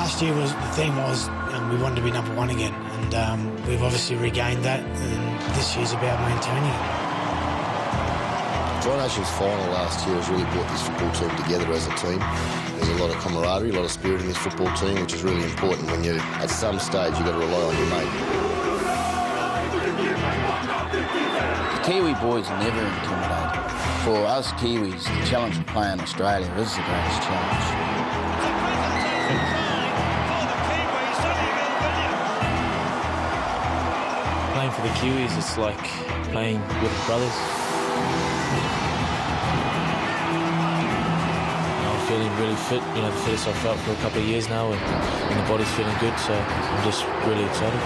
last year the theme was we wanted to be number one again, and we've obviously regained that, and this year's about maintaining it. Tri Nations final last year has really brought this football team together as a team. There's a lot of camaraderie, a lot of spirit in this football team, which is really important when you, at some stage, you've got to rely on your mate. The Kiwi boys are never intimidated. For us Kiwis, the challenge of playing Australia is the greatest challenge. Playing for the Kiwis, it's like playing with brothers. I'm feeling really fit, the fittest I've felt for a couple of years now, and the body's feeling good, so I'm just really excited.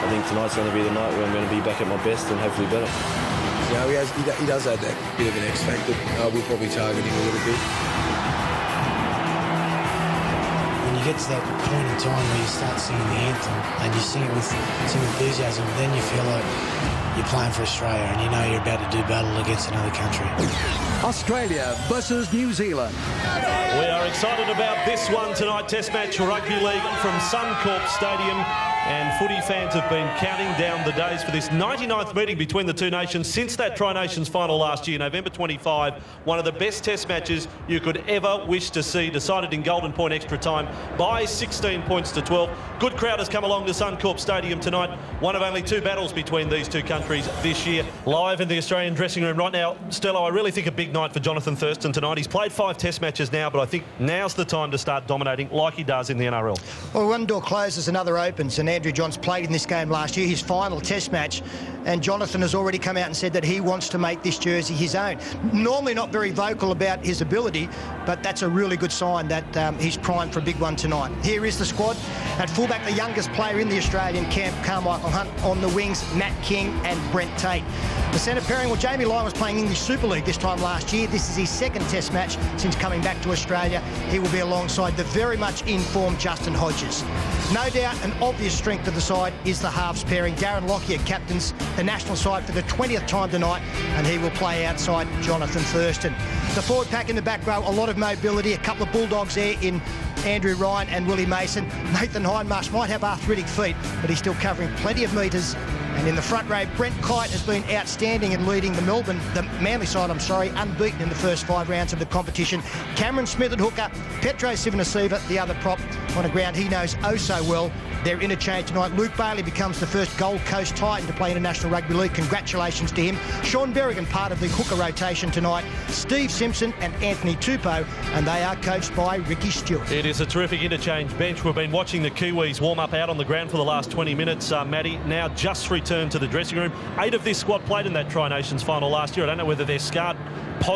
I think tonight's going to be the night where I'm going to be back at my best and hopefully better. He does have that bit of an X factor. We'll probably target him a little bit. When you get to that point in time where you start singing the anthem and you sing it with some enthusiasm, then you feel like you're playing for Australia and you know you're about to do battle against another country. Australia versus New Zealand. We are excited about this one tonight. Test match rugby league from Suncorp Stadium. And footy fans have been counting down the days for this 99th meeting between the two nations since that Tri-Nations final last year, November 25. One of the best test matches you could ever wish to see, decided in golden point extra time by 16 points to 12. Good crowd has come along to Suncorp Stadium tonight. One of only two battles between these two countries this year. Live in the Australian dressing room right now. Stella, I really think a big night for Jonathan Thurston tonight. He's played 5 test matches now, but I think now's the time to start dominating like he does in the NRL. Well, one door closes, another opens, and Andrew Johns played in this game last year, his final test match, and Jonathan has already come out and said that he wants to make this jersey his own. Normally not very vocal about his ability, but that's a really good sign that he's primed for a big one tonight. Here is the squad. At fullback, the youngest player in the Australian camp, Carmichael Hunt. On the wings, Matt King and Brent Tate. The centre pairing, well, Jamie Lyon was playing English Super League this time last year. This is his second test match since coming back to Australia. He will be alongside the very much informed Justin Hodges. No doubt an obvious strength of the side is the halves pairing. Darren Lockyer captains the national side for the 20th time tonight, and he will play outside Jonathan Thurston. The forward pack in the back row, a lot of mobility, a couple of Bulldogs there in Andrew Ryan and Willie Mason. Nathan Hindmarsh might have arthritic feet, but he's still covering plenty of metres. And in the front row, Brent Kite has been outstanding in leading the Manly side, unbeaten in the first 5 rounds of the competition. Cameron Smith at hooker, Petro Sivanasiva, the other prop, on a ground he knows oh so well. Their interchange tonight. Luke Bailey becomes the first Gold Coast Titan to play International Rugby League. Congratulations to him. Sean Berrigan, part of the hooker rotation tonight. Steve Simpson and Anthony Tupou, and they are coached by Ricky Stewart. It is a terrific interchange bench. We've been watching the Kiwis warm up out on the ground for the last 20 minutes. Matty now just returned to the dressing room. 8 of this squad played in that Tri-Nations final last year. I don't know whether they're scarred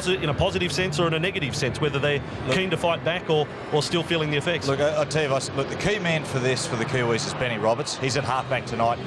in a positive sense or in a negative sense, whether they're keen to fight back or still feeling the effects. Look, I'll tell you what, the key man for the Kiwis is Benny Roberts. He's at halfback tonight.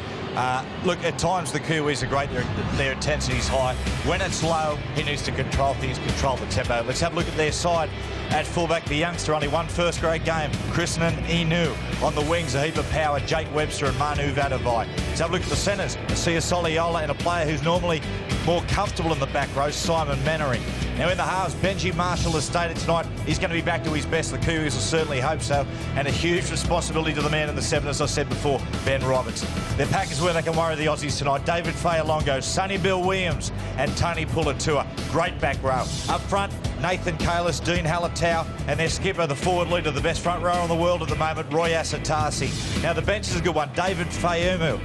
Look, at times the Kiwis are great, their intensity's high. When it's low, he needs to control things, control the tempo. Let's have a look at their side. At fullback, the youngster, only one first-grade game, Krishnan Inu. On the wings, a heap of power, Jake Webster and Manu Vadavai. Let's have a look at the centres. Sia Soliola and a player who's normally more comfortable in the back row, Simon Mannery. Now in the halves, Benji Marshall has stated tonight he's going to be back to his best. The Kiwis will certainly hope so. And a huge responsibility to the man in the 7, as I said before, Ben Roberts. Their pack is where they can worry the Aussies tonight. David Fayalongo, Sonny Bill Williams and Tony Pulatua. Great back row. Up front, Nathan Kalis, Dean Halatau, and their skipper, the forward leader, the best front row in the world at the moment, Roy Asatasi. Now the bench is a good one. David Fayumu.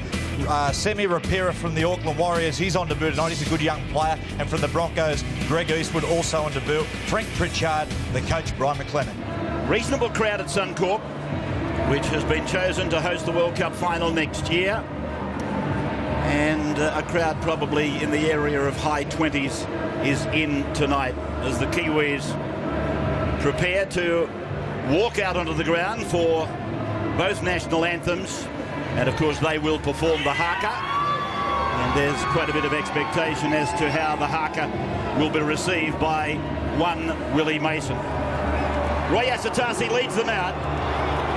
Semi Rapira from the Auckland Warriors, he's on debut tonight. He's a good young player. And from the Broncos, Greg Eastwood also on debut. Frank Pritchard, the coach, Brian McLennan. Reasonable crowd at Suncorp, which has been chosen to host the World Cup final next year. And a crowd probably in the area of high 20s is in tonight as the Kiwis prepare to walk out onto the ground for both national anthems. And of course they will perform the haka, and there's quite a bit of expectation as to how the haka will be received by one Willie Mason. Roy Asatasi leads them out.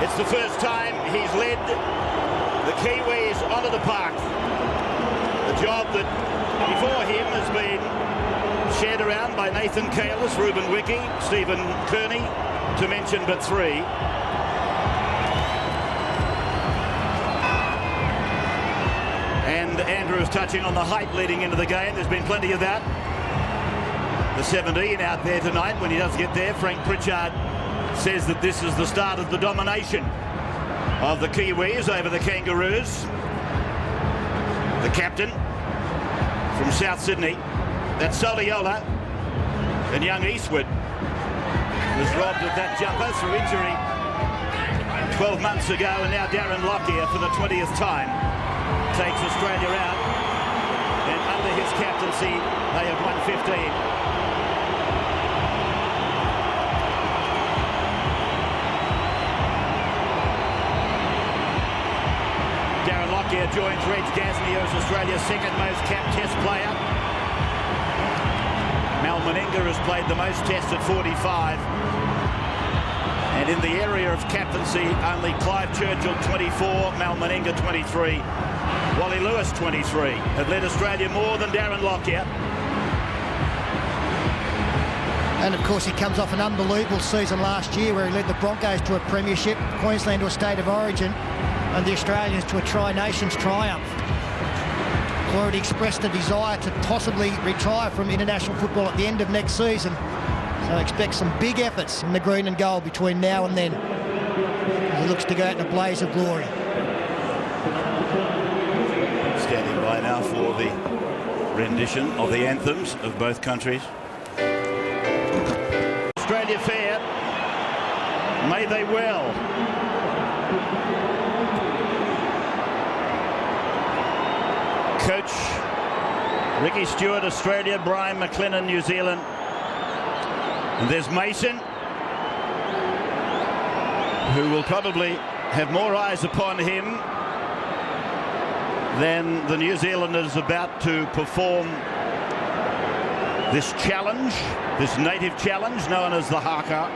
It's the first time he's led the Kiwis onto the park. The job that before him has been shared around by Nathan Kalis, Ruben Wickie, Stephen Kearney, to mention but 3. And Andrews touching on the height leading into the game. There's been plenty of that. The 17 out there tonight. When he does get there, Frank Pritchard says that this is the start of the domination of the Kiwis over the Kangaroos. The captain from South Sydney, that's Soliola, and young Eastwood was robbed of that jumper through injury 12 months ago, and now Darren Lockyer for the 20th time takes Australia out, and under his captaincy they have won 15. Lockyer joins Reg Gasnier as Australia's second most capped test player. Mal Meninga has played the most tests at 45. And in the area of captaincy, only Clive Churchill 24, Mal Meninga 23, Wally Lewis 23 have led Australia more than Darren Lockyer. And of course he comes off an unbelievable season last year where he led the Broncos to a premiership, Queensland to a state of origin, and the Australians to a Tri-Nations triumph. He's already expressed a desire to possibly retire from international football at the end of next season. So expect some big efforts in the green and gold between now and then. He looks to go out in a blaze of glory. Standing by now for the rendition of the anthems of both countries. Australia fair. May they well. Coach Ricky Stewart, Australia. Brian McLennan, New Zealand. And there's Mason, who will probably have more eyes upon him than the New Zealanders about to perform this challenge, this native challenge known as the haka.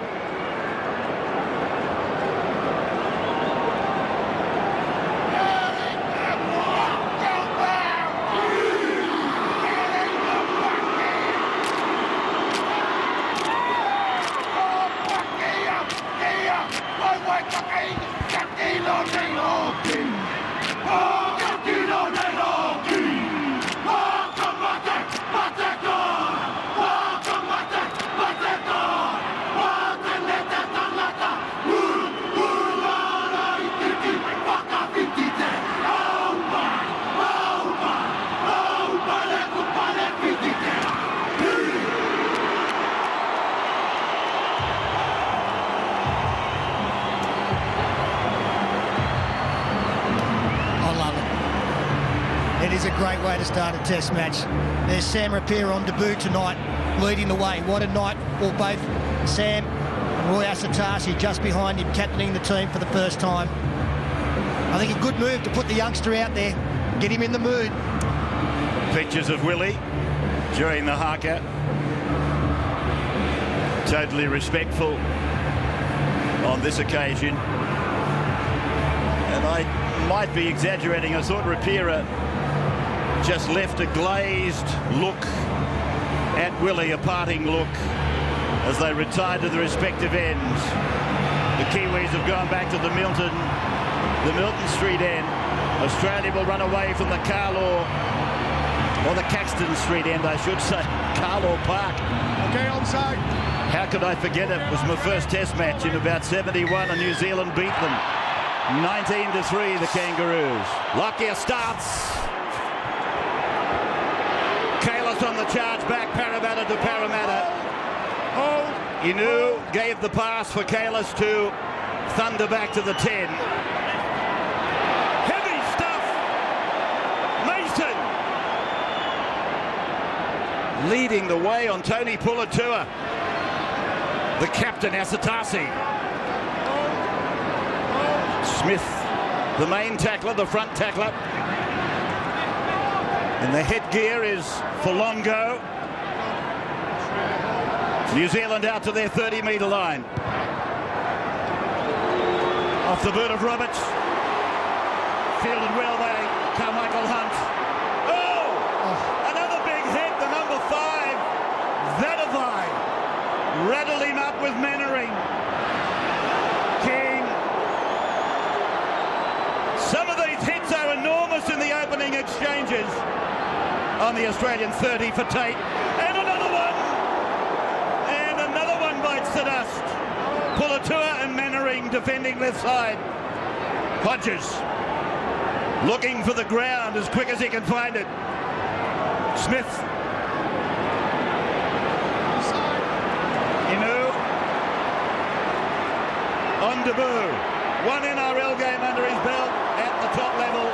Great way to start a test match. There's Sam Rapier on debut tonight, leading the way. What a night for both Sam and Roy Asatasi just behind him, captaining the team for the first time. I think a good move to put the youngster out there, get him in the mood. Pictures of Willie during the haka. Totally respectful on this occasion. And I might be exaggerating. I thought Rapier just left a glazed look at Willie, a parting look, as they retired to the respective ends. The Kiwis have gone back to the Milton Street end. Australia will run away from the Carlaw, or the Caxton Street end, I should say, Carlaw Park. Okay, onside. How could I forget it? It was my first test match in about 71, and New Zealand beat them 19-3, the Kangaroos. Lockyer starts. On the charge back, Parramatta to Parramatta. Inu gave the pass for Kalis to thunder back to the 10. Heavy stuff. Mason leading the way on Tony Pulatua. The captain, Asatasi. Smith, the main tackler, the front tackler. And the headgear is for Longo. New Zealand out to their 30-metre line. Off the boot of Roberts. Fielded well by Carmichael Hunt. Another big hit, the number 5. Vadavai rattled him up with Mannering. on the Australian 30 for Tate. And another one! And another one bites the dust. Pulatua and Mannering defending left side. Hodges looking for the ground as quick as he can find it. Smith. Inu. On debut. One NRL game under his belt at the top levels.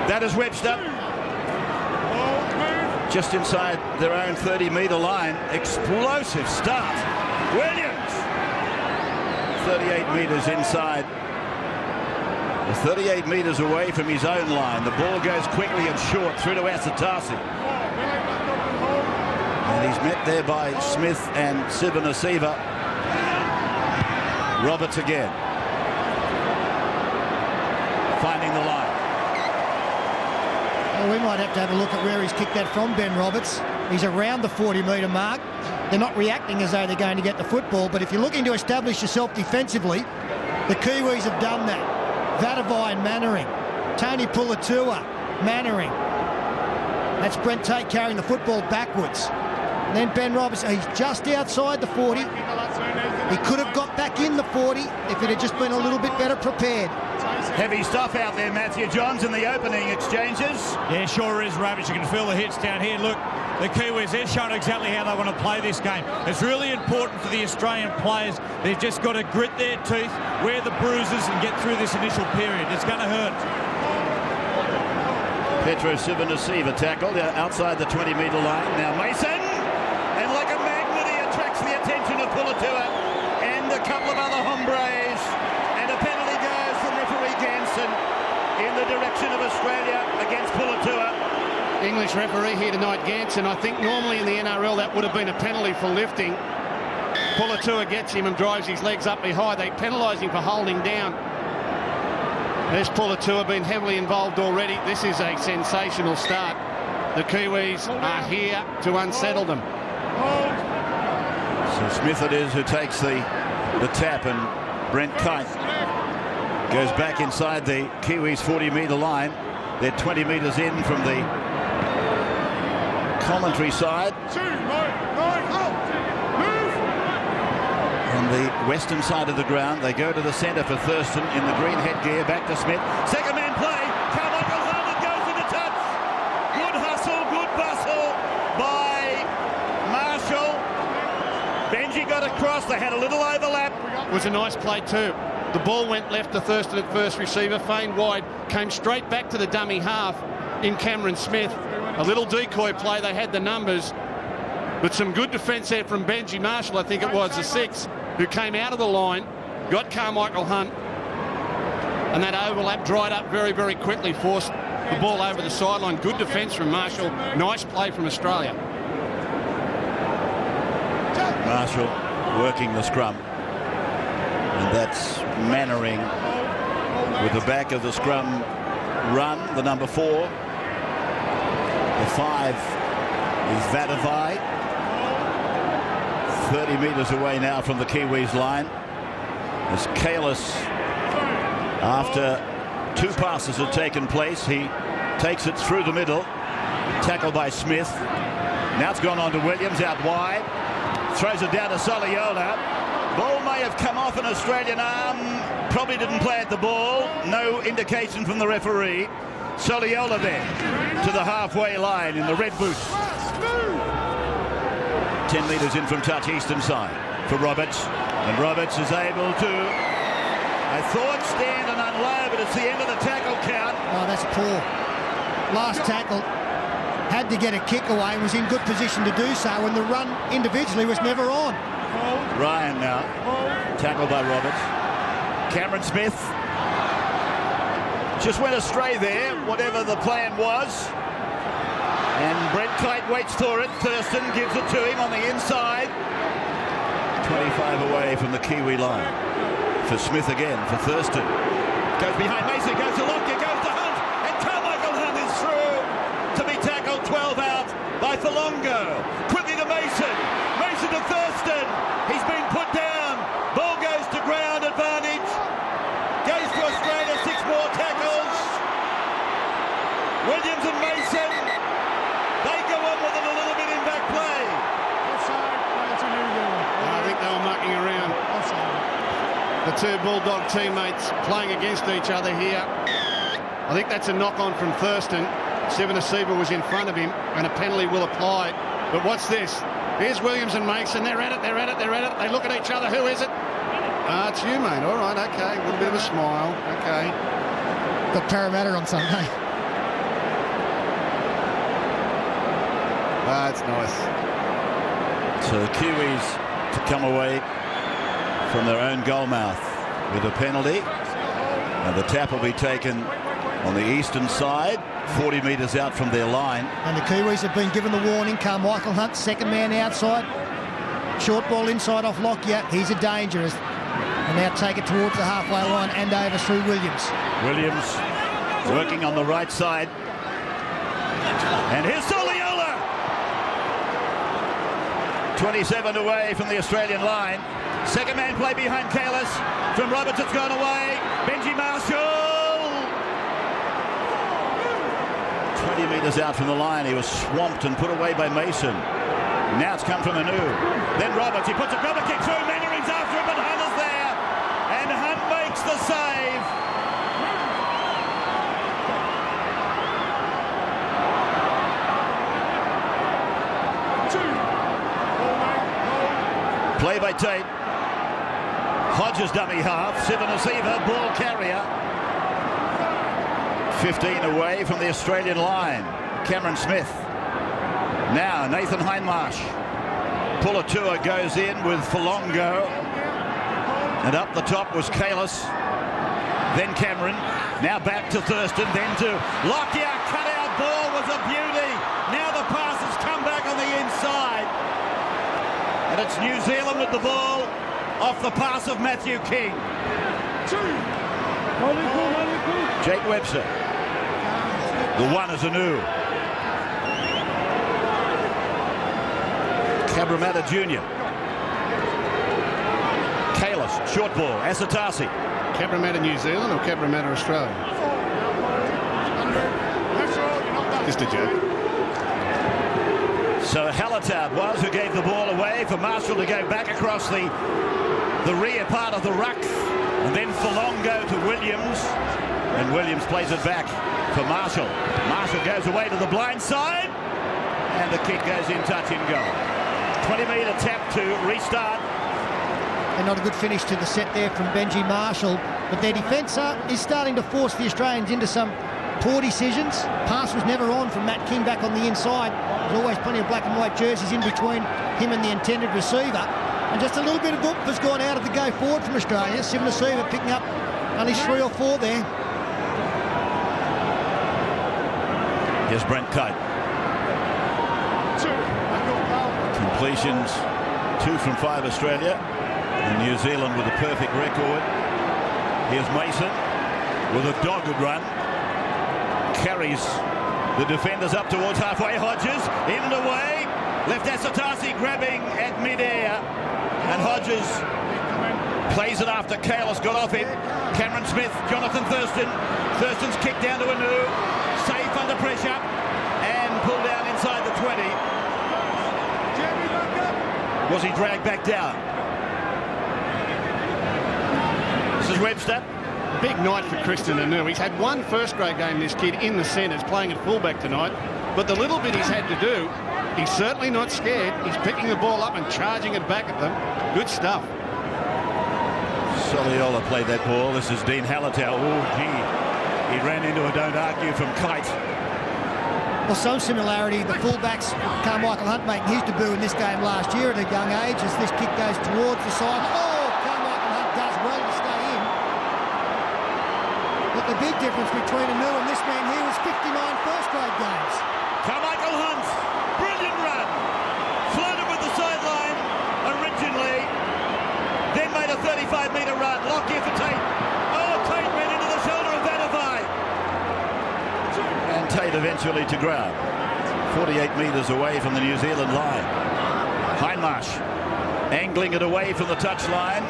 That is wedged up. Just inside their own 30-metre line. Explosive start. Williams. 38 metres inside. 38 metres away from his own line. The ball goes quickly and short through to Asatasi. And he's met there by Smith and Sivanasiva. Roberts again. Finding the line. Well, we might have to have a look at where he's kicked that from, Ben Roberts. He's around the 40-metre mark. They're not reacting as though they're going to get the football, but if you're looking to establish yourself defensively, the Kiwis have done that. Vatavai and Mannering. Tony Pulatua, Mannering. That's Brent Tate carrying the football backwards. And then Ben Roberts, he's just outside the 40. He could have got back in the 40 if it had just been a little bit better prepared. Heavy stuff out there, Matthew Johns, in the opening exchanges. Yeah, sure is, Rabbits. You can feel the hits down here. Look, the Kiwis, they're showing exactly how they want to play this game. It's really important for the Australian players. They've just got to grit their teeth, wear the bruises and get through this initial period. It's going to hurt. Petro Sivanasiva tackled outside the 20-metre line. Now Mason, and like a magnet he attracts the attention of Pulatua and a couple of other hombres. And a penalty goes from referee Ganson in the direction of Australia against Pulatua. English referee here tonight, Ganson. I think normally in the NRL that would have been a penalty for lifting. Pulatua gets him and drives his legs up behind. They penalise him for holding down. There's Pulatua been heavily involved already. This is a sensational start. The Kiwis are here to unsettle them. So Smith it is who takes the tap, and Brent Kite goes back inside the Kiwis' 40-metre line. They're 20 metres in from the commentary side. On the western side of the ground, they go to the centre for Thurston in the green headgear. Back to Smith. Second man play. Carmichael Hunt, it goes into touch. Good hustle, good bustle by Marshall. Benji got across. They had a little overlap. It was a nice play too. The ball went left to Thurston at first receiver, feigned wide, came straight back to the dummy half in Cameron Smith. A little decoy play, they had the numbers, but some good defence there from Benji Marshall, I think it was, the 6, who came out of the line, got Carmichael Hunt, and that overlap dried up very, very quickly, forced the ball over the sideline. Good defence from Marshall, nice play from Australia. Marshall working the scrum. And that's Mannering with the back of the scrum run, the number 4. The 5 is Vatavai. 30 metres away now from the Kiwis line. As Kalis, after 2 passes had taken place, he takes it through the middle. Tackled by Smith. Now it's gone on to Williams out wide. Throws it down to Soliola. Ball may have come off an Australian arm. Probably didn't play at the ball. No indication from the referee. Soliola then to the halfway line in the red boots. 10 metres in from touch, eastern side for Roberts. And Roberts is able to, I thought, stand and unload, but it's the end of the tackle count. Oh, that's poor. Last tackle. Had to get a kick away, was in good position to do so, and the run individually was never on. Ryan now, tackled by Roberts. Cameron Smith just went astray there, whatever the plan was. And Brent Kite waits for it. Thurston gives it to him on the inside. 25 away from the Kiwi line. For Smith again, for Thurston. Goes behind Mason, goes to Lockyer, goes to Hunt. And Carmichael Hunt is through to be tackled 12 out by Thalongo. Quickly to Mason. Mason to Thurston. He's been put down. Ball goes to ground, advantage. two Bulldog teammates playing against each other here. I think that's a knock-on from Thurston. Sivanasiva was in front of him, and a penalty will apply. But what's this? Here's Williams and Mason. They're at it. They look at each other. Who is it? It's you, mate. All right, okay. A little bit of a smile. Okay. Got Parramatta on Sunday. That's nice. So the Kiwis to come away from their own goal mouth with a penalty. And the tap will be taken on the eastern side, 40 metres out from their line. And the Kiwis have been given the warning. Carmichael Hunt, second man outside. Short ball inside off Lockyer. He's a danger. And now take it towards the halfway line and over through Williams. Williams working on the right side. And here's Soliola. 27 away from the Australian line. Second man play behind Kalis. From Roberts, it's gone away. Benji Marshall. 20 metres out from the line. He was swamped and put away by Mason. Now it's come from Anu. Then Roberts, he puts a rubber kick through. Mannering's after him, but Hunt is there. And Hunt makes the save. Play by Tate. Hodges dummy half. Sivanasiva, ball carrier. 15 away from the Australian line. Cameron Smith. Now Nathan Hindmarsh. Pulatua goes in with Folongo. And up the top was Kalis. Then Cameron. Now back to Thurston. Then to Lockyer. Cut out ball was a beauty. Now the pass has come back on the inside. And it's New Zealand with the ball off the pass of Matthew King. Jake Webster. The one is Anu. Cabramatta Jr. Kalis, short ball, Asatasi. Cabramatta New Zealand or Cabramatta Australia? Just a joke. So Halatab was who gave the ball away for Marshall to go back across the rear part of the ruck. And then Folongo to Williams. And Williams plays it back for Marshall. Marshall goes away to the blind side. And the kick goes in, touch in goal. 20-metre tap to restart. And not a good finish to the set there from Benji Marshall. But their defence is starting to force the Australians into some poor decisions. Pass was never on from Matt King back on the inside. There's always plenty of black and white jerseys in between him and the intended receiver. And just a little bit of oomph has gone out of the go forward from Australia. Sivanasiva picking up only 3 or 4 there. Here's Brent Kite. Completions 2 from 5 Australia. And New Zealand with a perfect record. Here's Mason with a dogged run. Carries the defenders up towards halfway. Hodges in and away. Left Asatasi grabbing at mid-air. And Hodges plays it after Kalis got off him. Cameron Smith, Jonathan Thurston. Thurston's kicked down to Anu. Safe under pressure. And pulled down inside the 20. Was he dragged back down? This is Webster. Big night for Christian Anu. He's had one first-grade game, this kid, in the centres, playing at fullback tonight. But the little bit he's had to do, he's certainly not scared. He's picking the ball up and charging it back at them. Good stuff. Soliola played that ball. This is Dean Halatau. Oh, gee. He ran into a don't argue from Kite. Well, some similarity. The fullbacks, Carmichael Hunt making his debut in this game last year at a young age as this kick goes towards the side. Oh, Carmichael Hunt does well to stay in. But the big difference between Anu and this man here was 59 first-grade games. Carmichael Hunt, brilliant run. Floated with the sideline originally. Then made a 35-metre run. Lockyer for Tate. Oh, Tate ran into the shoulder of Vanavai. And Tate eventually to ground. 48 metres away from the New Zealand line. Hindmarsh angling it away from the touchline.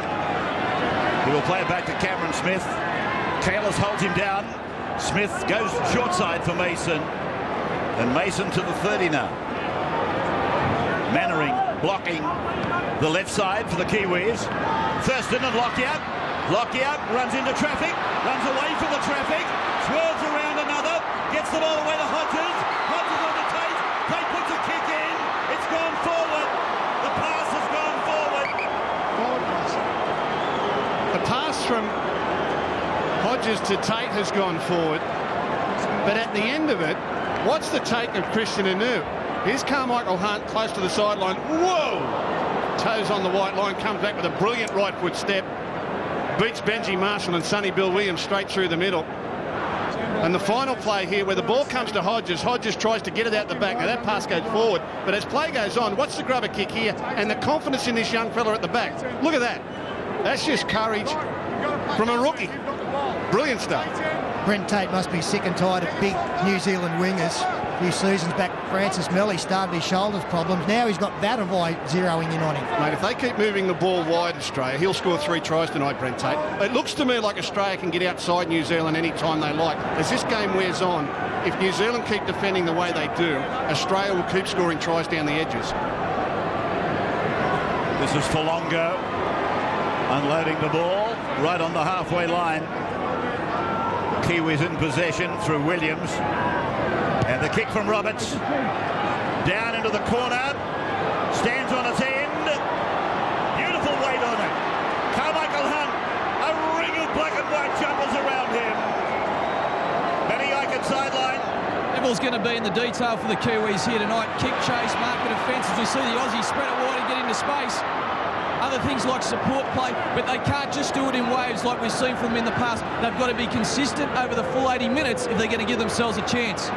He will play it back to Cameron Smith. Kalis holds him down. Smith goes short side for Mason. And Mason to the 30 now. Mannering blocking the left side for the Kiwis. Thurston and Lockyer. Lockyer runs into traffic, runs away from the traffic, swerves around another, gets the ball away to Hodges. Hodges on to Tate. Tate puts a kick in. It's gone forward. The pass has gone forward. The pass from Hodges to Tate has gone forward. But at the end of it, what's the take of Christian Anu? Here's Carmichael Hunt close to the sideline. Whoa! Toes on the white line, comes back with a brilliant right foot step. Beats Benji Marshall and Sonny Bill Williams straight through the middle. And the final play here where the ball comes to Hodges. Hodges tries to get it out the back. Now that pass goes forward. But as play goes on, what's the grubber kick here? And the confidence in this young fella at the back. Look at that. That's just courage from a rookie. Brilliant stuff. Brent Tate must be sick and tired of big New Zealand wingers. A few seasons back, Francis Melly started his shoulders problems. Now he's got Vatavai zeroing in on him. Mate, if they keep moving the ball wide, Australia, he'll score 3 tries tonight, Brent Tate. It looks to me like Australia can get outside New Zealand any time they like. As this game wears on, if New Zealand keep defending the way they do, Australia will keep scoring tries down the edges. This is Folongo unloading the ball right on the halfway line. Kiwis in possession through Williams. And the kick from Roberts. Down into the corner. Stands on its end. Beautiful weight on it. Carmichael Hunt. A ring of black and white jumpers around him. Benny Eichen sideline. Devil's going to be in the detail for the Kiwis here tonight. Kick, chase, market offence. As we see the Aussies spread it wide and get into space. Other things like support play, but they can't just do it in waves like we've seen from them in the past. They've got to be consistent over the full 80 minutes if they're going to give themselves a chance.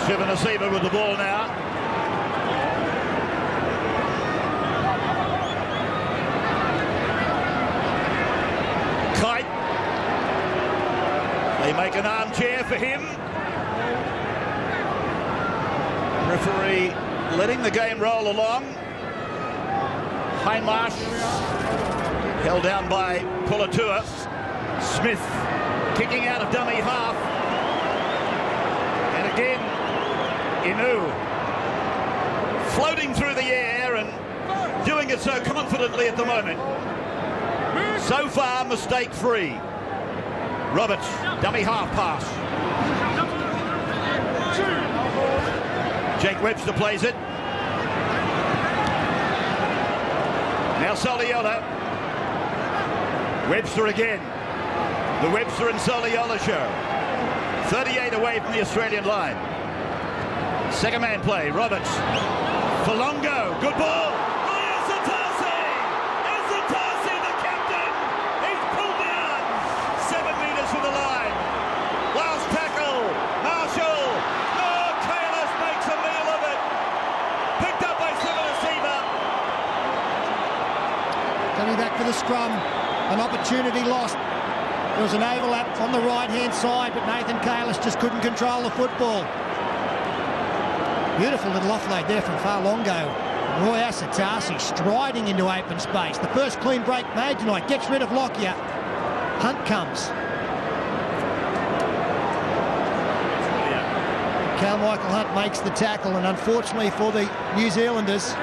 Shiva Nasiba with the ball now. Kite. They make an armchair for him. Referee letting the game roll along. Hindmarsh held down by Pulatua. Smith kicking out of dummy half. And again, Inu floating through the air and doing it so confidently at the moment. So far, mistake-free. Roberts, dummy half pass. Jake Webster plays it. Now Soliola. Webster again. The Webster and Soliola show. 38 away from the Australian line. Second man play. Roberts. Folongo. Good ball. Esatasi, the captain. He's pulled down. 7 metres from the line. Last tackle. Marshall. Oh, Kalis makes a meal of it. Picked up by Sivanasiva. Coming back for the scrum, an opportunity lost. There was an overlap on the right-hand side, but Nathan Kalis just couldn't control the football. Beautiful little offload there from Farlongo. Roy Asatasi striding into open space. The first clean break made tonight. Gets rid of Lockyer. Hunt comes. Carmichael Hunt makes the tackle, and unfortunately for the New Zealanders,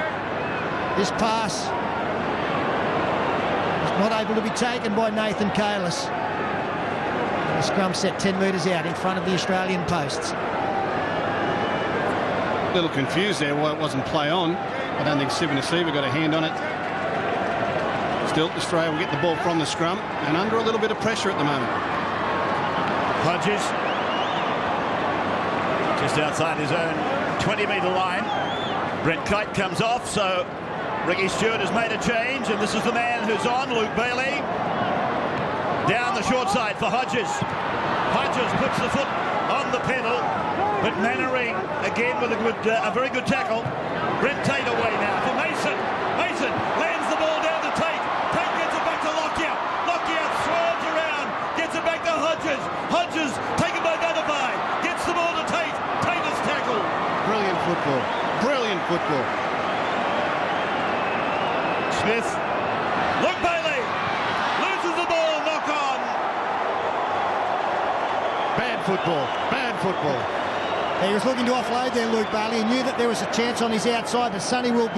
this pass not able to be taken by Nathan Kalis. The scrum set 10 metres out in front of the Australian posts. A little confused there why it wasn't play on. I don't think Sivanasiva got a hand on it. Still, Australia will get the ball from the scrum and under a little bit of pressure at the moment. Hodges just outside his own 20-metre line. Brent Kite comes off, so Ricky Stewart has made a change, and this is the man who's on, Luke Bailey. Down the short side for Hodges. Hodges puts the foot on the pedal, but Mannering again with a very good tackle. Brent Tate away now for Mason. Mason lands the ball down to Tate. Tate gets it back to Lockyer. Lockyer swerves around, gets it back to Hodges. Hodges taken by Vatavai. Gets the ball to Tate. Tate is tackled. Brilliant football. Brilliant football. Smith. Luke Bailey loses the ball. Knock on. Bad football. Bad football. He was looking to offload there, Luke Bailey. He knew that there was a chance on his outside, but Sonny Bill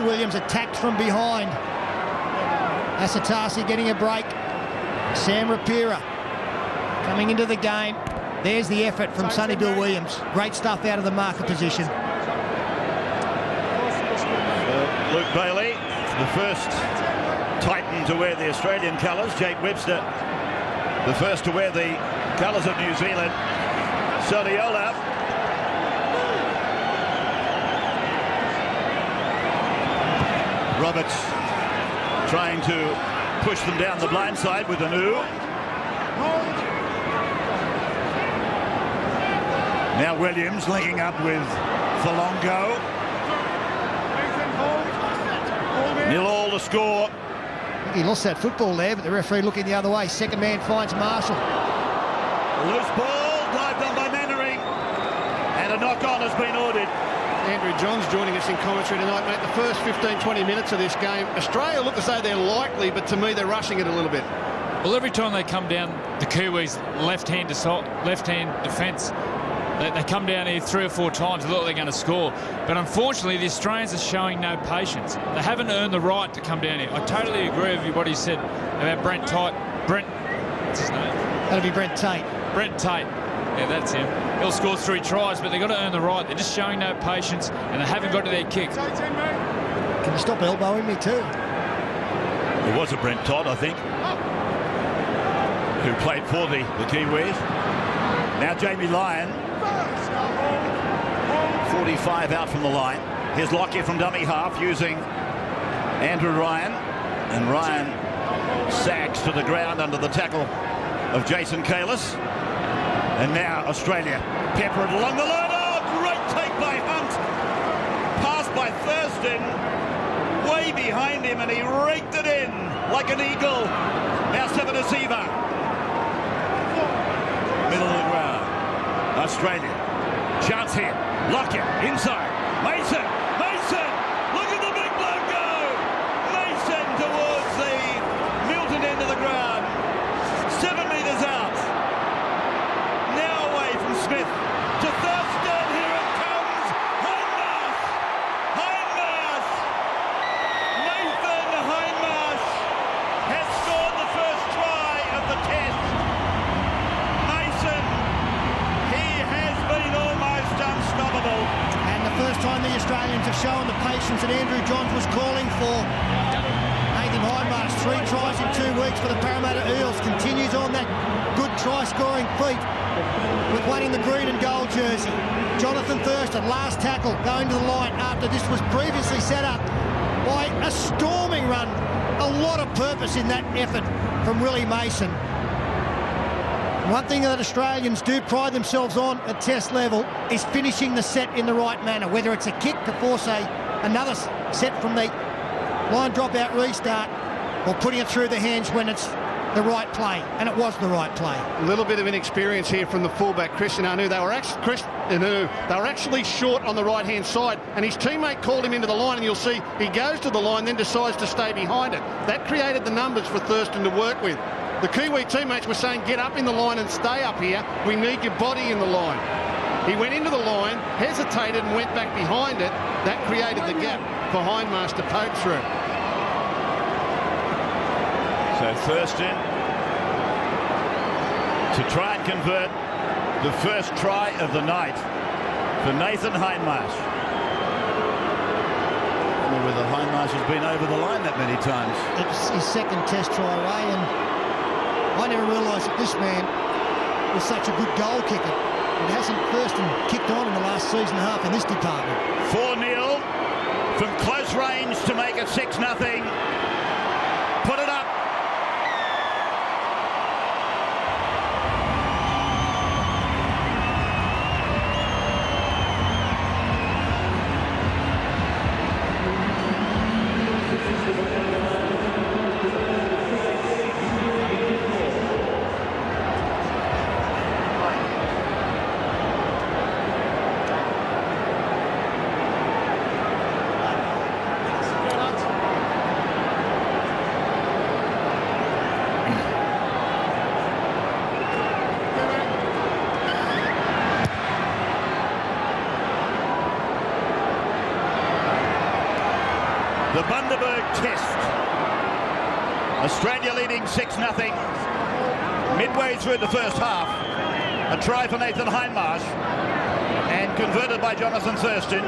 Williams attacked from behind. Asatasi getting a break. Sam Rapira coming into the game. There's the effort from Sonny Bill Williams. Great stuff out of the marker position. Luke Bailey, the first Titan to wear the Australian colours. Jake Webster, the first to wear the colours of New Zealand. Soliola. Roberts trying to push them down the blind side with an ooh. Now Williams linking up with Falongo. 0-0 the score. I think he lost that football there, but the referee looking the other way. Second man finds Marshall. Loose ball, dived on by Mannering. And a knock-on has been ordered. Andrew Johns joining us in commentary tonight, mate. The first 15-20 minutes of this game, Australia look as though they're likely, but to me they're rushing it a little bit. Well, every time they come down, the Kiwis left-hand defence, they come down here 3 or 4 times. They look like they're going to score. But unfortunately, the Australians are showing no patience. They haven't earned the right to come down here. I totally agree with what he said about Brent Tate. What's his name? That'll be Brent Tate. Brent Tate. Yeah, that's him. He'll score 3 tries, but they've got to earn the right. They're just showing no patience, and they haven't got to their kick. Can you stop elbowing me too? It was a Brent Todd, I think, who played for the Kiwis. Now Jamie Lyon. 45 out from the line. Here's Lockyer from dummy half using Andrew Ryan. And Ryan sags to the ground under the tackle of Jason Kalis. And now Australia peppered along the line. Oh, great take by Hunt. Pass by Thurston. Way behind him, and he raked it in like an eagle. Now Sevenasiva. Middle of the ground. Australia. Chance here. Lockyer inside. Mason. Look at the big bloke go. Mason towards the Milton end of the ground. 7 metres out. Now away from Smith to Thurston. Here it comes. Hindmarsh. Nathan Hindmarsh has scored the first try of the test. Mason, he has been almost unstoppable. And the first time the Australians have shown the patience that Andrew Johns was calling for. Nathan Hindmarsh, 3 tries in 2 weeks for the Parramatta Eels. Continues on that good try-scoring feat with one in the green and gold jersey. Jonathan Thurston, last tackle, going to the line after this was previously set up by a storming run. A lot of purpose in that effort from Willie Mason. One thing that Australians do pride themselves on at test level is finishing the set in the right manner, whether it's a kick to force another set from the line dropout restart or putting it through the hands when it's the right play, and it was the right play. A little bit of inexperience here from the fullback, Christian Anu. They were actually short on the right-hand side, and his teammate called him into the line, and you'll see he goes to the line, then decides to stay behind it. That created the numbers for Thurston to work with. The Kiwi teammates were saying, get up in the line and stay up here. We need your body in the line. He went into the line, hesitated and went back behind it. That created the gap for Hindmarsh to poke through. So Thurston to try and convert the first try of the night for Nathan Hindmarsh. I don't know whether Hindmarsh has been over the line that many times. It's his second test try away, and I never realised that this man was such a good goal kicker. It hasn't Thurston kicked on in the last season and a half in this department. 4-0 from close range to make it 6-0. Put it up. The Bundaberg test Australia leading 6-0. Midway through the first half. A try for Nathan Hindmarsh. And converted by Jonathan Thurston.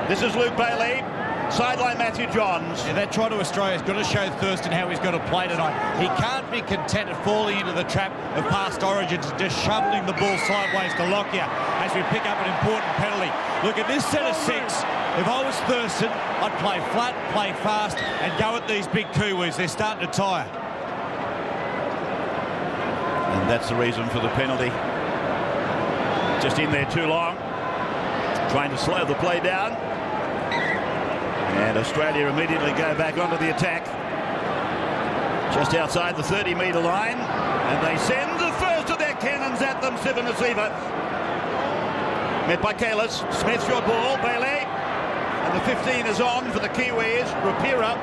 This is Luke Bailey. Sideline Matthew Johns. Yeah, that try to Australia's got to show Thurston how he's got to play tonight. He can't be content at falling into the trap of past origins and just shoveling the ball sideways to Lockyer as we pick up an important penalty. Look, at this set of 6, if I was Thurston, I'd play flat, play fast, and go at these big Kiwis. They're starting to tire. And that's the reason for the penalty. Just in there too long. Trying to slow the play down. And Australia immediately go back onto the attack. Just outside the 30-metre line. And they send the first of their cannons at them, Sivan Asiva. Met by Kalis. Smith short ball, Bailey. And the 15 is on for the Kiwis. Rapira.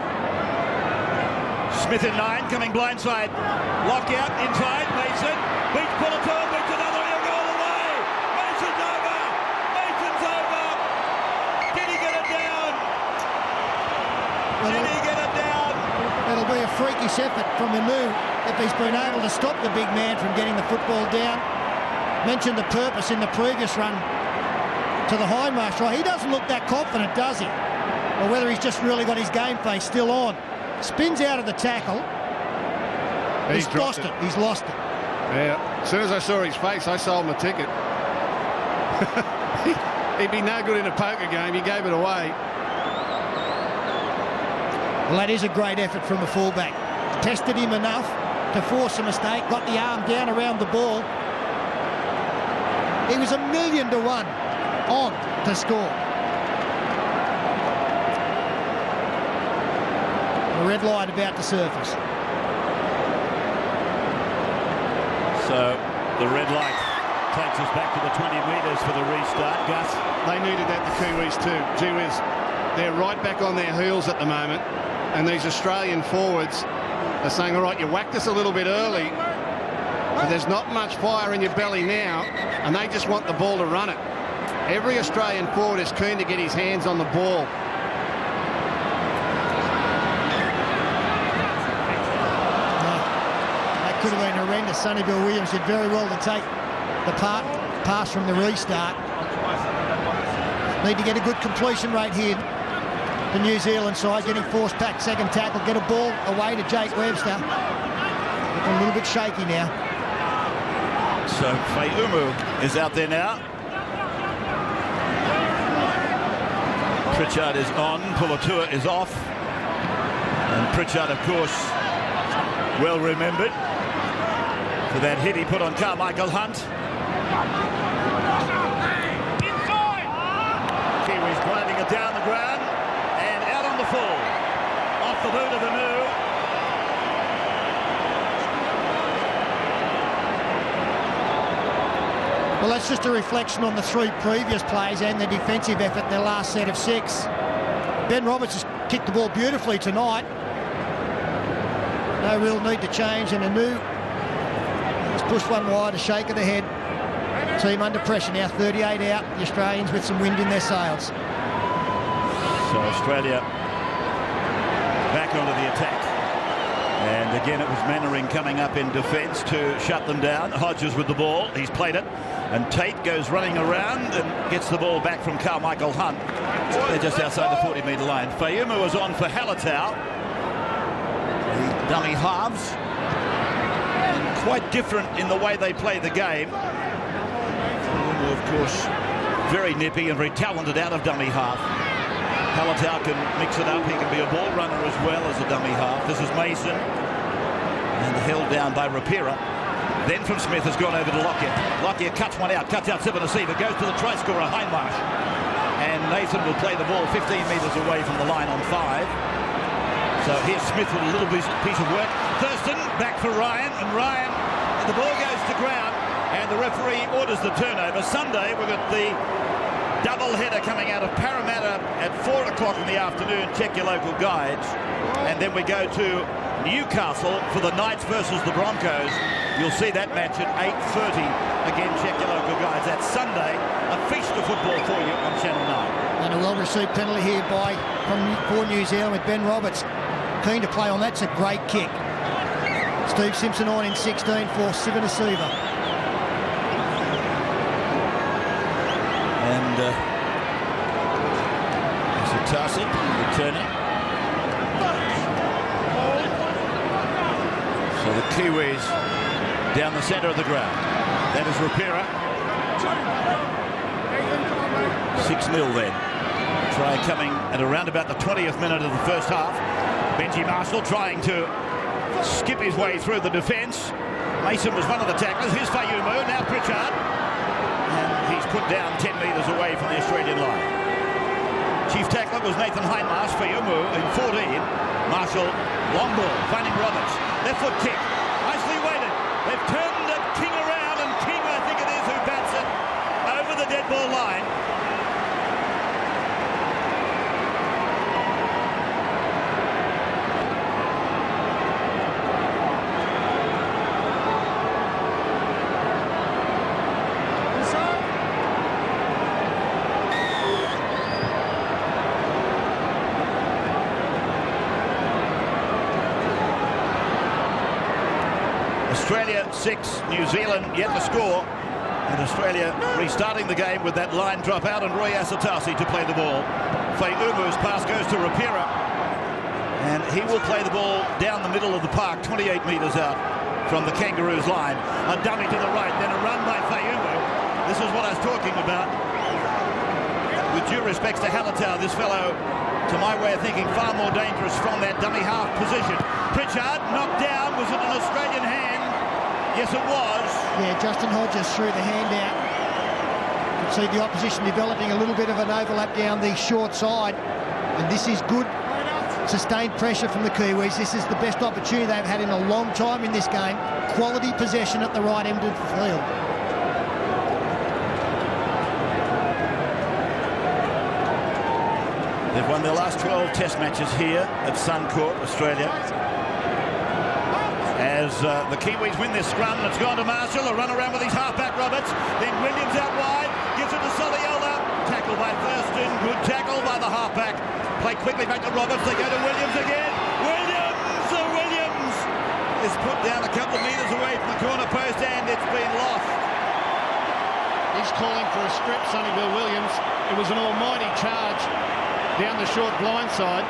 Smith in 9, coming blindside. Lockyer inside, Mason. Beats Pulatua, beats another, he'll go all the way. Mason's over. Mason's over. Did he get it down? Did he get it down? It'll be a freakish effort from Anu if he's been able to stop the big man from getting the football down. Mentioned the purpose in the previous run to the Hindmarsh try. He doesn't look that confident, does he? Or whether he's just really got his game face still on. Spins out of the tackle. He's lost it. He's lost it. Yeah. As soon as I saw his face, I sold my ticket. He'd be no good in a poker game. He gave it away. Well, that is a great effort from a fullback. Tested him enough to force a mistake. Got the arm down around the ball. He was 1,000,000 to 1 on to score. The red light about to surface. So the red light takes us back to the 20 metres for the restart. Gus? They needed that, the Kiwis too. Gee whiz, they're right back on their heels at the moment. And these Australian forwards are saying, all right, you whacked us a little bit early, but there's not much fire in your belly now, and they just want the ball to run it. Every Australian forward is keen to get his hands on the ball. Could have been horrendous. Sonny Bill Williams did very well to take the pass from the restart. Need to get a good completion rate here. The New Zealand side getting forced back, second tackle, get a ball away to Jake Webster. Looking a little bit shaky now. So Fayumu is out there now. Pritchard is on, Pulatua is off. And Pritchard, of course, well remembered for that hit he put on Carmichael Hunt. Kiwis grinding it down the ground and out on the full. Off the boot of Anu. Well, that's just a reflection on the 3 previous plays and the defensive effort in their last set of 6. Ben Roberts has kicked the ball beautifully tonight. No real need to change, and Anu has pushed one wide, a shake of the head. Team under pressure now, 38 out. The Australians with some wind in their sails. So Australia back onto the attack. And again, it was Mannering coming up in defence to shut them down. Hodges with the ball. He's played it. And Tate goes running around and gets the ball back from Carmichael Hunt. They're just outside the 40-metre line. Fayumu was on for Halatau. The dummy halves. And quite different in the way they play the game. Fayumu, of course, very nippy and very talented out of dummy half. Halatau can mix it up. He can be a ball runner as well as a dummy half. This is Mason. And held down by Rapira. Then from Smith has gone over to Lockyer. Lockyer cuts one out, cuts out Sivan Asiva, goes to the try scorer Hindmarsh. And Nathan will play the ball 15 metres away from the line on 5. So here's Smith with a little piece of work. Thurston back for Ryan, and Ryan, the ball goes to ground, and the referee orders the turnover. Sunday we've got the double header coming out of Parramatta at 4 o'clock in the afternoon. Check your local guides. And then we go to Newcastle for the Knights versus the Broncos. You'll see that match at 8:30. Again, check your local guides. That's Sunday, a feast of football for you on Channel 9. And a well-received penalty here for New Zealand with Ben Roberts. Keen to play on. That's a great kick. Steve Simpson on in 16 for Sivanasiva. And Asatasi returning. So the Kiwis down the centre of the ground. That is Rapira. 6-0 then. Try coming at around about the 20th minute of the first half. Benji Marshall trying to skip his way through the defence. Mason was one of the tacklers. Here's Fayumu, now Pritchard. And he's put down 10 metres away from the Australian line. Chief tackler was Nathan Hindmarsh. Fayumu in 14. Marshall, long ball, finding Roberts. Left foot kick, nicely weighted. They've turned King around, and King, I think it is, who bats it over the dead ball line. Australia 6, New Zealand yet to score, and Australia restarting the game with that line drop out and Roy Asatasi to play the ball. Fayumu's pass goes to Rapira, and he will play the ball down the middle of the park, 28 metres out from the Kangaroos line. A dummy to the right, then a run by Fayumu. This is what I was talking about. With due respects to Halatau, this fellow, to my way of thinking, far more dangerous from that dummy half position. Pritchard knocked down. Was it an Australian hand? Yes, it was. Yeah, Justin Hodges threw the hand out. You can see the opposition developing a little bit of an overlap down the short side. And this is good sustained pressure from the Kiwis. This is the best opportunity they've had in a long time in this game. Quality possession at the right end of the field. They've won their last 12 test matches here at Suncorp, Australia. As the Kiwis win this scrum, and it's gone to Marshall, a run around with his halfback Roberts, then Williams out wide, gives it to Soliola, tackled by Thurston, good tackle by the halfback, play quickly back to Roberts, they go to Williams again, Williams is put down a couple of metres away from the corner post and it's been lost. He's calling for a strip, Sonny Bill Williams. It was an almighty charge down the short blind side.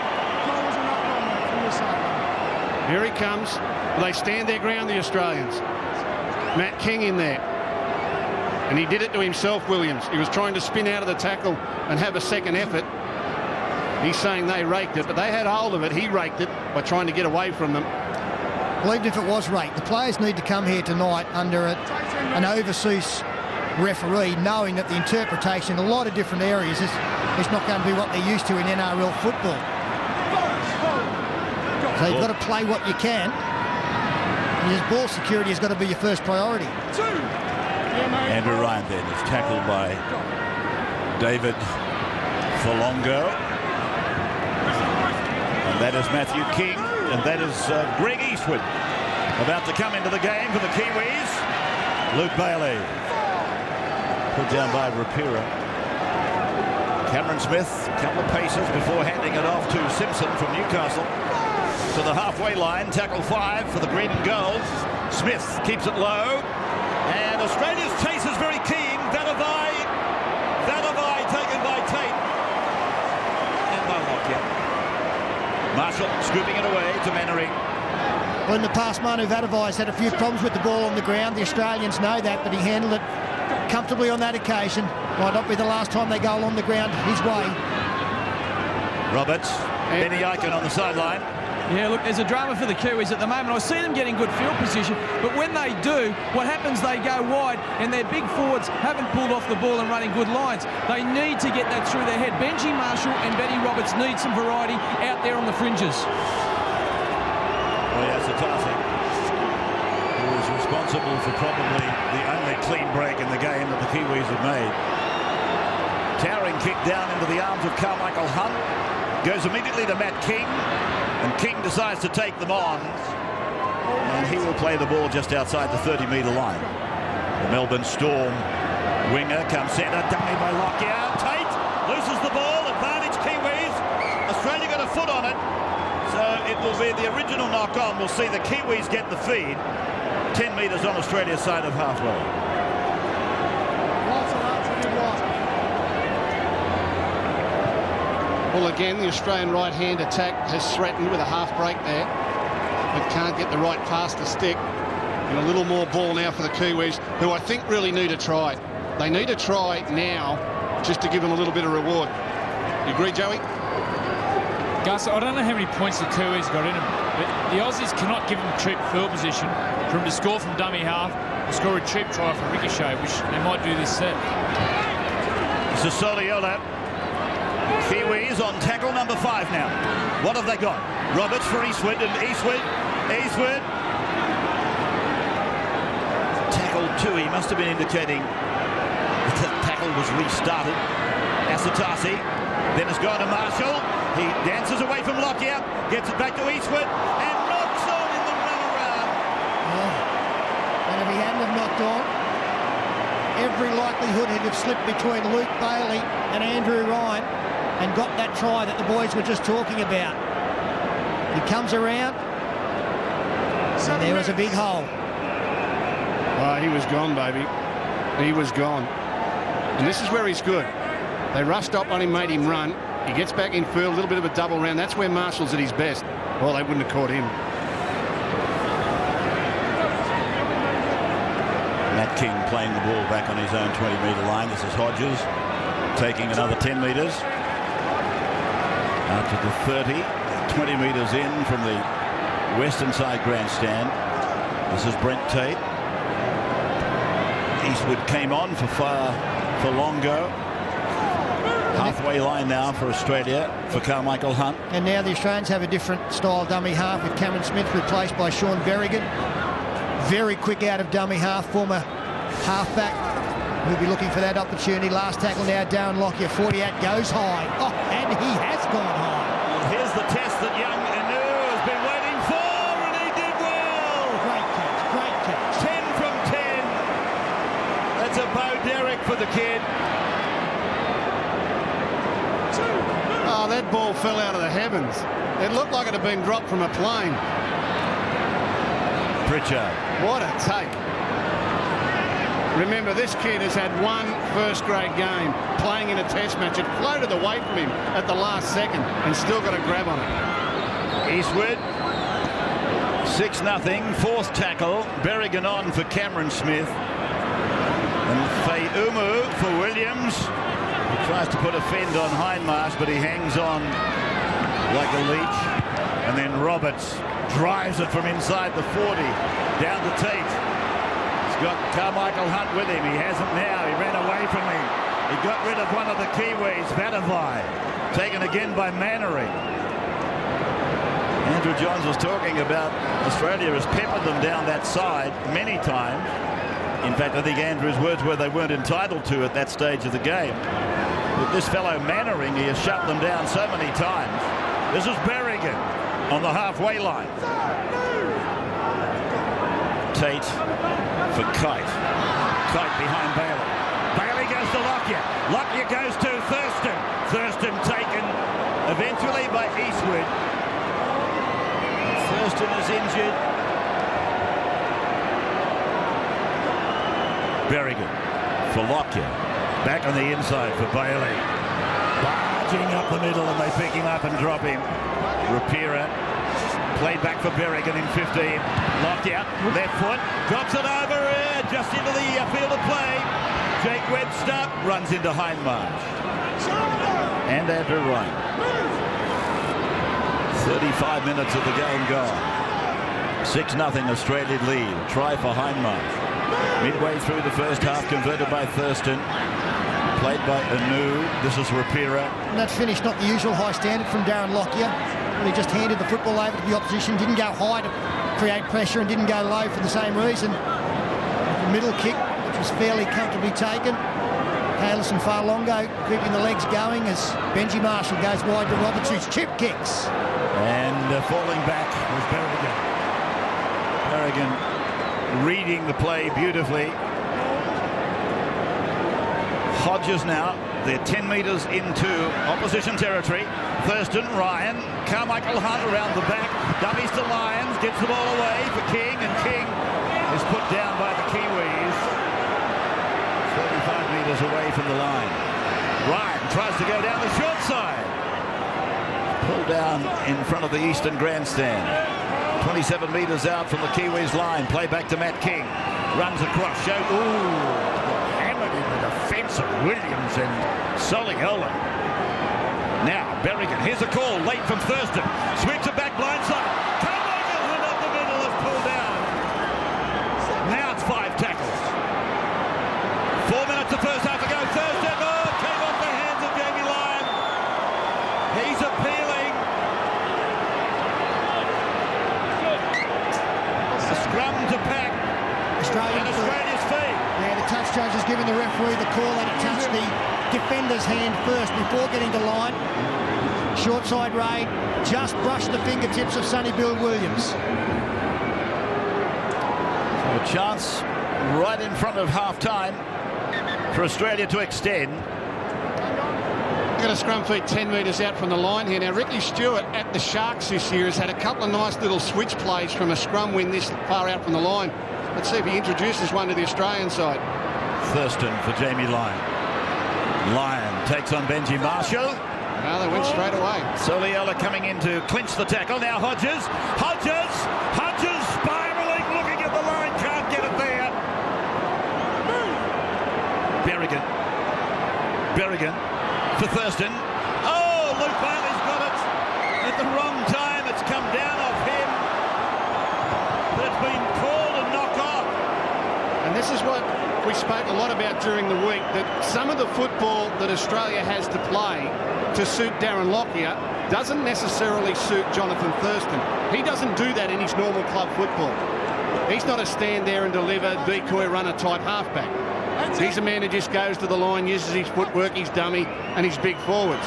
Here he comes. They stand their ground, the Australians. Matt King in there. And he did it to himself, Williams. He was trying to spin out of the tackle and have a second effort. He's saying they raked it, but they had hold of it. He raked it by trying to get away from them. Well, even if it was raked, the players need to come here tonight under an overseas referee, knowing that the interpretation in a lot of different areas is not going to be what they're used to in NRL football. So you've got to play what you can. And his ball security has got to be your first priority. Andrew Ryan then is tackled by David Folongo. And that is Matthew King. And that is Greg Eastwood about to come into the game for the Kiwis. Luke Bailey put down by Rapira. Cameron Smith, a couple of paces before handing it off to Simpson from Newcastle. To the halfway line, tackle 5 for the green and gold. Smith keeps it low. And Australia's chase is very keen. Vadavai taken by Tate. And by Lockyer. Marshall scooping it away to Mannering. Well, in the past, Manu Vadavai's had a few problems with the ball on the ground. The Australians know that, but he handled it comfortably on that occasion. Might not be the last time they go along the ground his way. Roberts, Benny Aiken on the sideline. Yeah, look, there's a drama for the Kiwis at the moment. I see them getting good field position, but when they do, what happens, they go wide, and their big forwards haven't pulled off the ball and running good lines. They need to get that through their head. Benji Marshall and Benny Roberts need some variety out there on the fringes. Well, yes, Atasi, who was responsible for probably the only clean break in the game that the Kiwis have made. Towering kick down into the arms of Carmichael Hunt. Goes immediately to Matt King. And King decides to take them on. And he will play the ball just outside the 30-metre line. The Melbourne Storm winger comes centre. Dummy by Lockyer. Tate loses the ball. Advantage Kiwis. Australia got a foot on it. So it will be the original knock-on. We'll see the Kiwis get the feed. 10 metres on Australia's side of halfway. Well, again, the Australian right-hand attack has threatened with a half break there, but can't get the right pass to stick. And a little more ball now for the Kiwis, who I think really need a try. They need a try now just to give them a little bit of reward. You agree, Joey? Gus, I don't know how many points the Kiwis got in them, but the Aussies cannot give them cheap field position for them to score from dummy half or score a cheap try for ricochet, which they might do this set. This is Soliola. Kiwis on tackle number 5 now. What have they got? Roberts for Eastwood, and Eastwood. Tackle 2, he must have been indicating that the tackle was restarted. Asatasi, then it's gone to Marshall. He dances away from Lockyer, gets it back to Eastwood, and knocks on in the run around. And if he hadn't have knocked on, every likelihood he'd have slipped between Luke Bailey and Andrew Ryan and got that try that the boys were just talking about. He comes around, and there was a big hole. Oh, he was gone, baby. He was gone. And this is where he's good. They rushed up on him, made him run. He gets back in field, a little bit of a double round. That's where Marshall's at his best. Well, they wouldn't have caught him. Matt King playing the ball back on his own 20-metre line. This is Hodges taking another 10 metres. Out to the 30. 20 metres in from the western side grandstand. This is Brent Tate. Eastwood came on for Longo. Halfway line now for Australia for Carmichael Hunt. And now the Australians have a different style dummy half with Cameron Smith replaced by Sean Berrigan. Very quick out of dummy half, former halfback. We'll be looking for that opportunity. Last tackle now, Darren Lockyer, 48, goes high. Oh, and he has gone high. Well, here's the test that young Anu has been waiting for, and he did well. Great catch. 10 from 10. That's a Bo Derek for the kid. Oh, that ball fell out of the heavens. It looked like it had been dropped from a plane. Pritchard. What a take. Remember, this kid has had one first-grade game playing in a test match. It floated away from him at the last second and still got a grab on it. Eastwood, 6-0, fourth tackle. Berrigan on for Cameron Smith. And Feumu for Williams. He tries to put a fend on Hindmarsh, but he hangs on like a leech. And then Roberts drives it from inside the 40 down to Tate. He's got Carmichael Hunt with him. He hasn't now. He ran away from him. He got rid of one of the Kiwis, Vatavai. Taken again by Mannery. Andrew Johns was talking about Australia has peppered them down that side many times. In fact, I think Andrew's words were they weren't entitled to at that stage of the game. With this fellow Mannering, he has shut them down so many times. This is Berrigan on the halfway line. Tate for Kite. Kite behind Bailey. Bailey goes to Lockyer. Lockyer goes to Thurston. Thurston taken eventually by Eastwood. Thurston is injured. Berrigan for Lockyer. Back on the inside for Bailey. Barging up the middle, and they pick him up and drop him. Rapira played back for Berrigan in 15. Lockyer, left foot, drops it over, just into the field of play. Jake Webster runs into Hindmarsh. And Andrew Ryan. 35 minutes of the game gone. 6-0 Australia lead. Try for Hindmarsh. Midway through the first half, converted by Thurston. Played by Anu. This is Rapira. And that finish, not the usual high standard from Darren Lockyer. He just handed the football over to the opposition, didn't go high to create pressure and didn't go low for the same reason. The middle kick, which was fairly comfortably taken. Kalis and Farlongo keeping the legs going as Benji Marshall goes wide to Roberts, whose chip kicks. And falling back was Berrigan. Berrigan reading the play beautifully. Hodges now, they're 10 metres into opposition territory. Thurston, Ryan, Carmichael Hunt around the back, dummies to Lyons, gets the ball away for King, and King is put down by the Kiwis 35 metres away from the line. Ryan tries to go down the short side, pulled down in front of the Eastern Grandstand. 27 metres out from the Kiwis line, play back to Matt King, runs across, hammered in the defence of Williams and Soliola. Now, Berrigan, here's a call, late from Thurston. Sweeps it back, blindside. Carmichael Hunt up the middle, is pulled down. Now it's 5 tackles. 4 minutes to first half to go. Thurston, came off the hands of Jamie Lyon. He's appealing. A scrum to pack. Australia's feet. Yeah, the touch judge has given the referee the call that it touched the defender's hand first before getting to line. Short side raid, just brushed the fingertips of Sonny Bill Williams. So a chance right in front of half-time for Australia to extend. Got a scrum feet 10 metres out from the line here. Now, Ricky Stewart at the Sharks this year has had a couple of nice little switch plays from a scrum win this far out from the line. Let's see if he introduces one to the Australian side. Thurston for Jamie Lyon. Lyon takes on Benji Marshall. Well, they went straight away. Soliola coming in to clinch the tackle. Now Hodges spiralling, looking at the line, can't get it there. Berrigan for Thurston. Oh, Luke Bailey's got it at the wrong time. It's come down off him. But it's been called a knock-off. And this is what we spoke a lot about during the week, that some of the football that Australia has to play to suit Darren Lockyer doesn't necessarily suit Jonathan Thurston. He doesn't do that in his normal club football. He's not a stand there and deliver, decoy runner type halfback. He's a man who just goes to the line, uses his footwork, his dummy and his big forwards.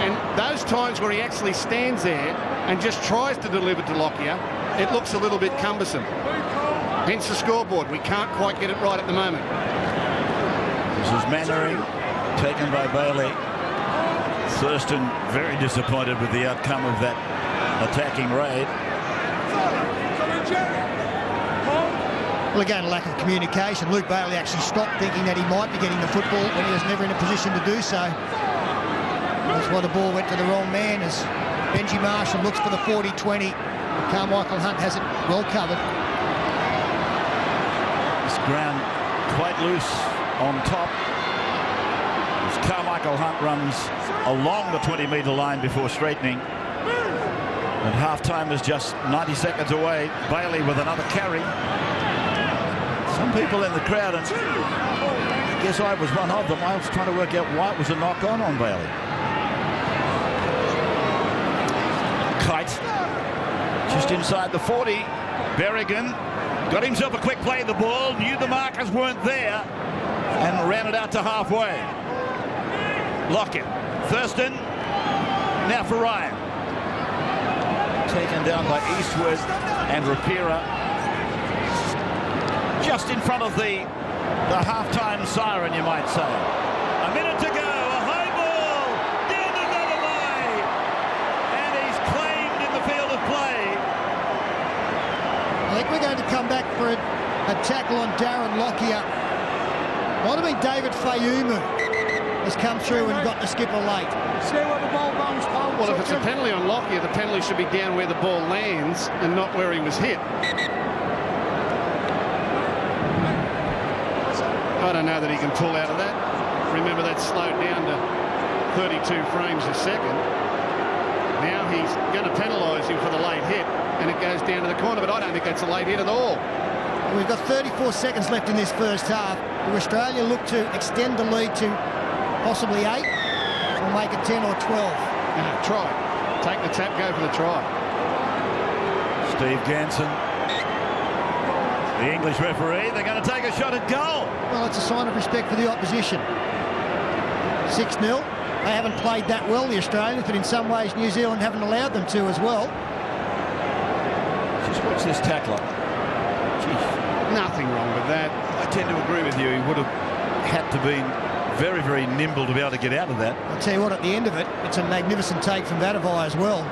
And those times where he actually stands there and just tries to deliver to Lockyer, it looks a little bit cumbersome. Hence the scoreboard. We can't quite get it right at the moment. This is Mannering, taken by Bailey. Thurston very disappointed with the outcome of that attacking raid. Well, again, lack of communication. Luke Bailey actually stopped thinking that he might be getting the football when he was never in a position to do so. That's why the ball went to the wrong man, as Benji Marshall looks for the 40-20. Carmichael Hunt has it well covered. This ground quite loose on top. As Carmichael Hunt runs along the 20-metre line before straightening. And half-time is just 90 seconds away. Bailey with another carry. Some people in the crowd, and I guess I was one of them, I was trying to work out why it was a knock-on Bailey. Kite just inside the 40. Berrigan got himself a quick play of the ball, knew the markers weren't there, and ran it out to halfway. Lockett, Thurston, now for Ryan. Taken down by Eastwood and Rapira. Just in front of the half-time siren, you might say. A minute to go, a high ball, down the middle line, and he's claimed in the field of play. I think we're going to come back for a tackle on Darren Lockyer. Might have been David Fayumu has come through and got the skipper late. See where the ball bounces. Well, if it's a penalty on Lockyer, the penalty should be down where the ball lands and not where he was hit. I don't know that he can pull out of that. Remember, that's slowed down to 32 frames a second. Now he's going to penalise him for the late hit, and it goes down to the corner, but I don't think that's a late hit at all. We've got 34 seconds left in this first half. Do Australia look to extend the lead to possibly 8 or make it 10 or 12? Try. Take the tap, go for the try. Steve Ganson, the English referee, they're going to take a shot at goal. Well, it's a sign of respect for the opposition. 6-0. They haven't played that well, the Australians, but in some ways New Zealand haven't allowed them to as well. Just watch this tackler. Jeez. Nothing wrong with that. I tend to agree with you. He would have had to be very, very nimble to be able to get out of that. I'll tell you what, at the end of it, it's a magnificent take from Vadavai as well.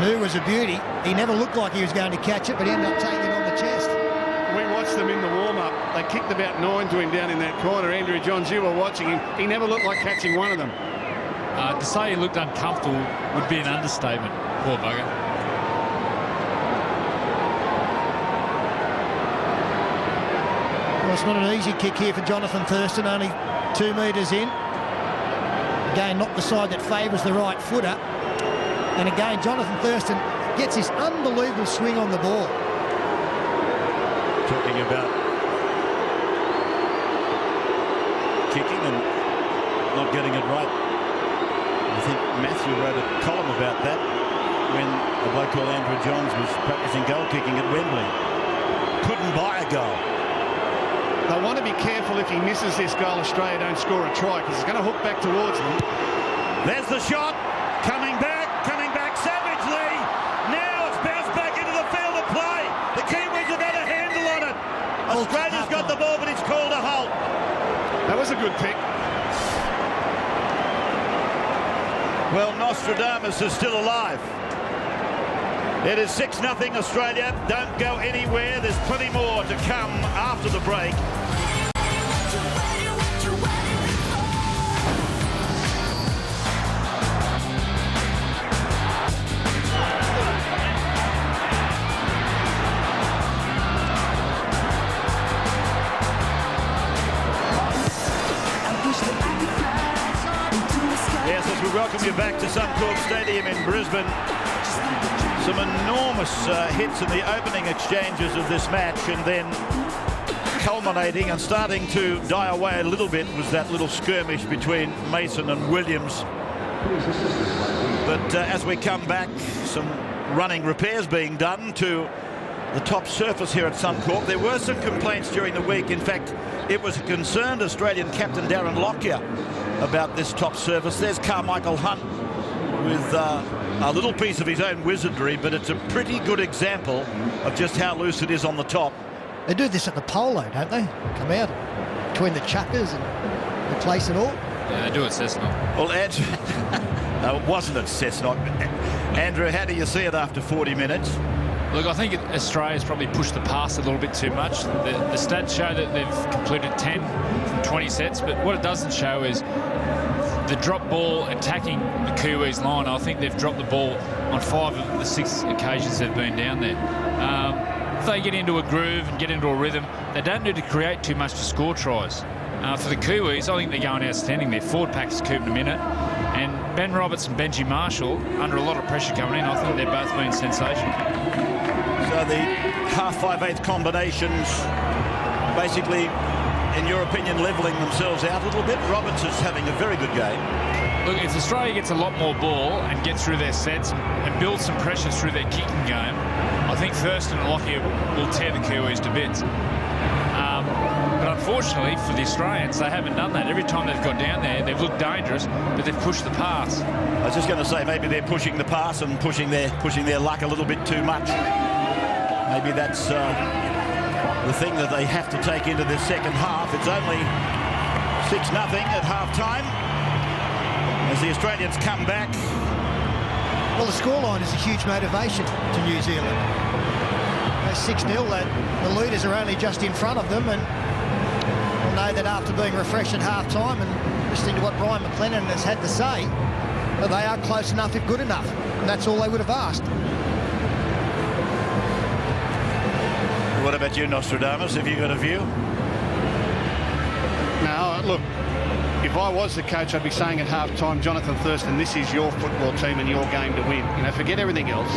New was a beauty. He never looked like he was going to catch it, but he ended up taking it on the chest. We watched them in the warm-up. They kicked about 9 to him down in that corner. Andrew Johns, you were watching him. He never looked like catching one of them. To say he looked uncomfortable would be an understatement. Poor bugger. Well, it's not an easy kick here for Jonathan Thurston, only 2 metres in. Again, not the side that favours the right footer. And again, Jonathan Thurston gets this unbelievable swing on the ball. Talking about kicking and not getting it right. I think Matthew wrote a column about that when a bloke called Andrew Johns was practicing goal kicking at Wembley. Couldn't buy a goal. They want to be careful if he misses this goal, Australia don't score a try, because it's going to hook back towards them. There's the shot. Coming back savagely. Now it's bounced back into the field of play. The Kiwis have had a handle on it. Australia's got the ball, but it's called a halt. That was a good pick. Well, Nostradamus is still alive. It is 6-0 Australia. Don't go anywhere. There's plenty more to come after the break. Yes, as we welcome you back to Suncorp Stadium in Brisbane. Some enormous hits in the opening exchanges of this match, and then culminating and starting to die away a little bit was that little skirmish between Mason and Williams. But as we come back, some running repairs being done to the top surface here at Suncorp. There were some complaints during the week. In fact, it was a concerned Australian captain Darren Lockyer about this top surface. There's Carmichael Hunt with a little piece of his own wizardry, but it's a pretty good example of just how loose it is on the top. They do this at the polo, don't they? Come out between the chuckers and replace it all. Yeah, they do at Cessnock. Well, Andrew, no, it wasn't at Cessnock. Andrew, how do you see it after 40 minutes? Look, I think Australia's probably pushed the pass a little bit too much. The stats show that they've completed 10 from 20 sets, but what it doesn't show is the drop ball attacking the Kiwis line. I think they've dropped the ball on 5 of the 6 occasions they've been down there. If they get into a groove and get into a rhythm, they don't need to create too much to score tries. For the Kiwis, I think they're going outstanding. Their forward pack's keeping them in it. And Ben Roberts and Benji Marshall, under a lot of pressure coming in, I think they've both been sensational. So the half 5/8 combinations basically, in your opinion, levelling themselves out a little bit. Roberts is having a very good game. Look, if Australia gets a lot more ball and gets through their sets and builds some pressure through their kicking game, I think Thurston and Lockyer will tear the Kiwis to bits. But unfortunately for the Australians, they haven't done that. Every time they've got down there, they've looked dangerous, but they've pushed the pass. I was just going to say, maybe they're pushing the pass and pushing their luck a little bit too much. Maybe that's the thing that they have to take into the second half. It's only 6-0 at half-time as the Australians come back. Well, the scoreline is a huge motivation to New Zealand. 6-0, the leaders are only just in front of them, and we'll know that after being refreshed at half-time and listening to what Brian McLennan has had to say, that they are close enough if good enough, and that's all they would have asked. What about you, Nostradamus? Have you got a view? No, look, if I was the coach, I'd be saying at half-time, Jonathan Thurston, this is your football team and your game to win. You know, forget everything else.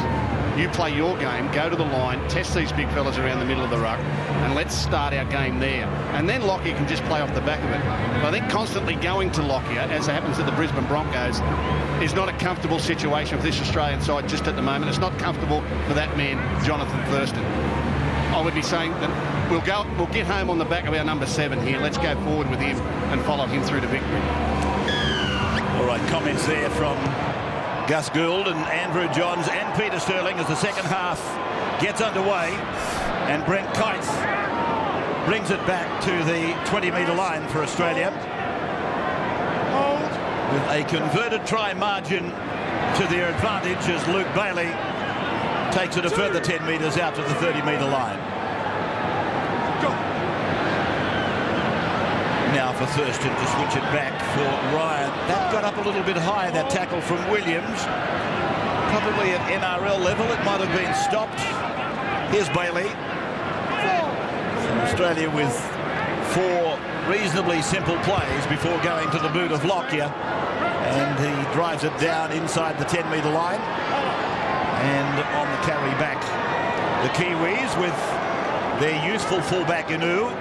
You play your game, go to the line, test these big fellas around the middle of the ruck, and let's start our game there. And then Lockyer can just play off the back of it. But I think constantly going to Lockyer, as happens at the Brisbane Broncos, is not a comfortable situation for this Australian side just at the moment. It's not comfortable for that man, Jonathan Thurston. I would be saying that we'll get home on the back of our number 7 here. Let's go forward with him and follow him through to victory. All right, comments there from Gus Gould and Andrew Johns and Peter Sterling as the second half gets underway. And Brent Keith brings it back to the 20-metre line for Australia. With a converted try margin to their advantage as Luke Bailey takes it a further 10 metres out to the 30-metre line. Now for Thurston to switch it back for Ryan. That got up a little bit high, that tackle from Williams. Probably at NRL level, it might have been stopped. Here's Bailey. Australia with 4 reasonably simple plays before going to the boot of Lockyer. And he drives it down inside the 10-metre line. And on the carry back, the Kiwis with their youthful fullback Inu.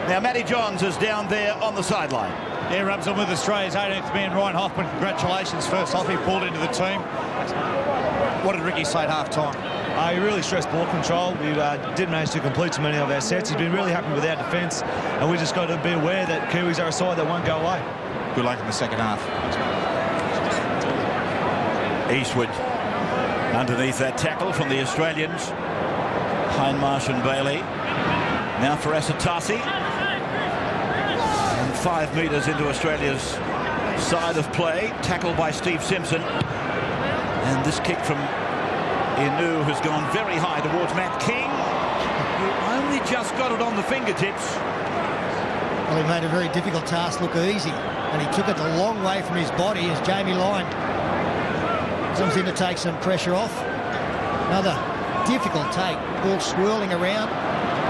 Now Matty Johns is down there on the sideline. Yeah, rubs on with Australia's 18th man, Ryan Hoffman. Congratulations. First off, he pulled into the team. What did Ricky say at half-time? He really stressed ball control. We did manage to complete so many of our sets. He's been really happy with our defence, and we just got to be aware that Kiwis are a side that won't go away. Good luck in the second half. Eastwood underneath that tackle from the Australians. Hindmarsh and Bailey. Now for Asatasi. And 5 metres into Australia's side of play. Tackled by Steve Simpson. And this kick from Inu has gone very high towards Matt King, who only just got it on the fingertips. Well, he made a very difficult task look easy, and he took it a long way from his body as Jamie Lyon comes in to take some pressure off. Another difficult take, ball swirling around.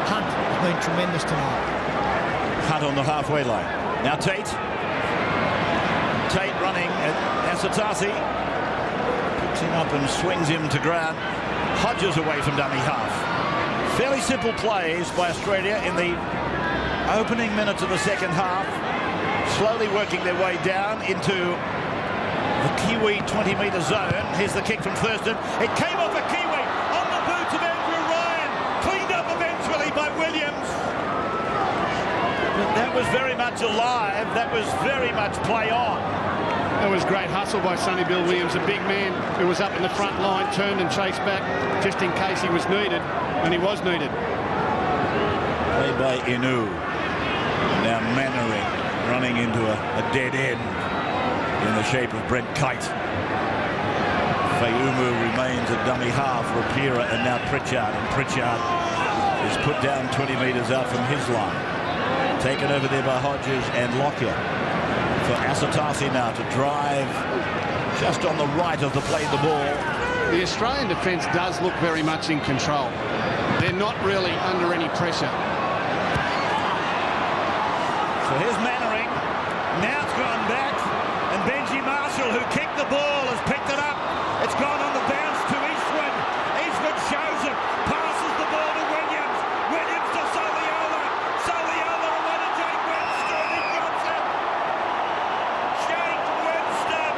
Hunt has been tremendous tonight. Hunt on the halfway line. Now Tate. Tate running at Asatasi. Picks him up and swings him to ground. Hodges away from dummy half. Fairly simple plays by Australia in the opening minutes of the second half. Slowly working their way down into the Kiwi 20-metre zone. Here's the kick from Thurston. It came off a Kiwi on the boots of Andrew Ryan. Cleaned up eventually by Williams. But that was very much alive. That was very much play on. That was great hustle by Sonny Bill Williams, a big man who was up in the front line, turned and chased back just in case he was needed, and he was needed. Played by Inu. Now Mannering running into a dead end in the shape of Brent Kite. Fayumu remains a dummy half. Rapira and now Pritchard. And Pritchard is put down 20 metres out from his line. Taken over there by Hodges and Lockyer. For Asatasi now to drive just on the right of the play the ball. The Australian defence does look very much in control. They're not really under any pressure. So here's Mannering. Now it's gone back. And Benji Marshall, who kicked the ball, has picked it up. It's gone on the bounce to Eastwood. Eastwood shows it. Passes the ball to Williams. Williams to Soliola. Soliola away to Jake Webster. And he got it. Jake Webster.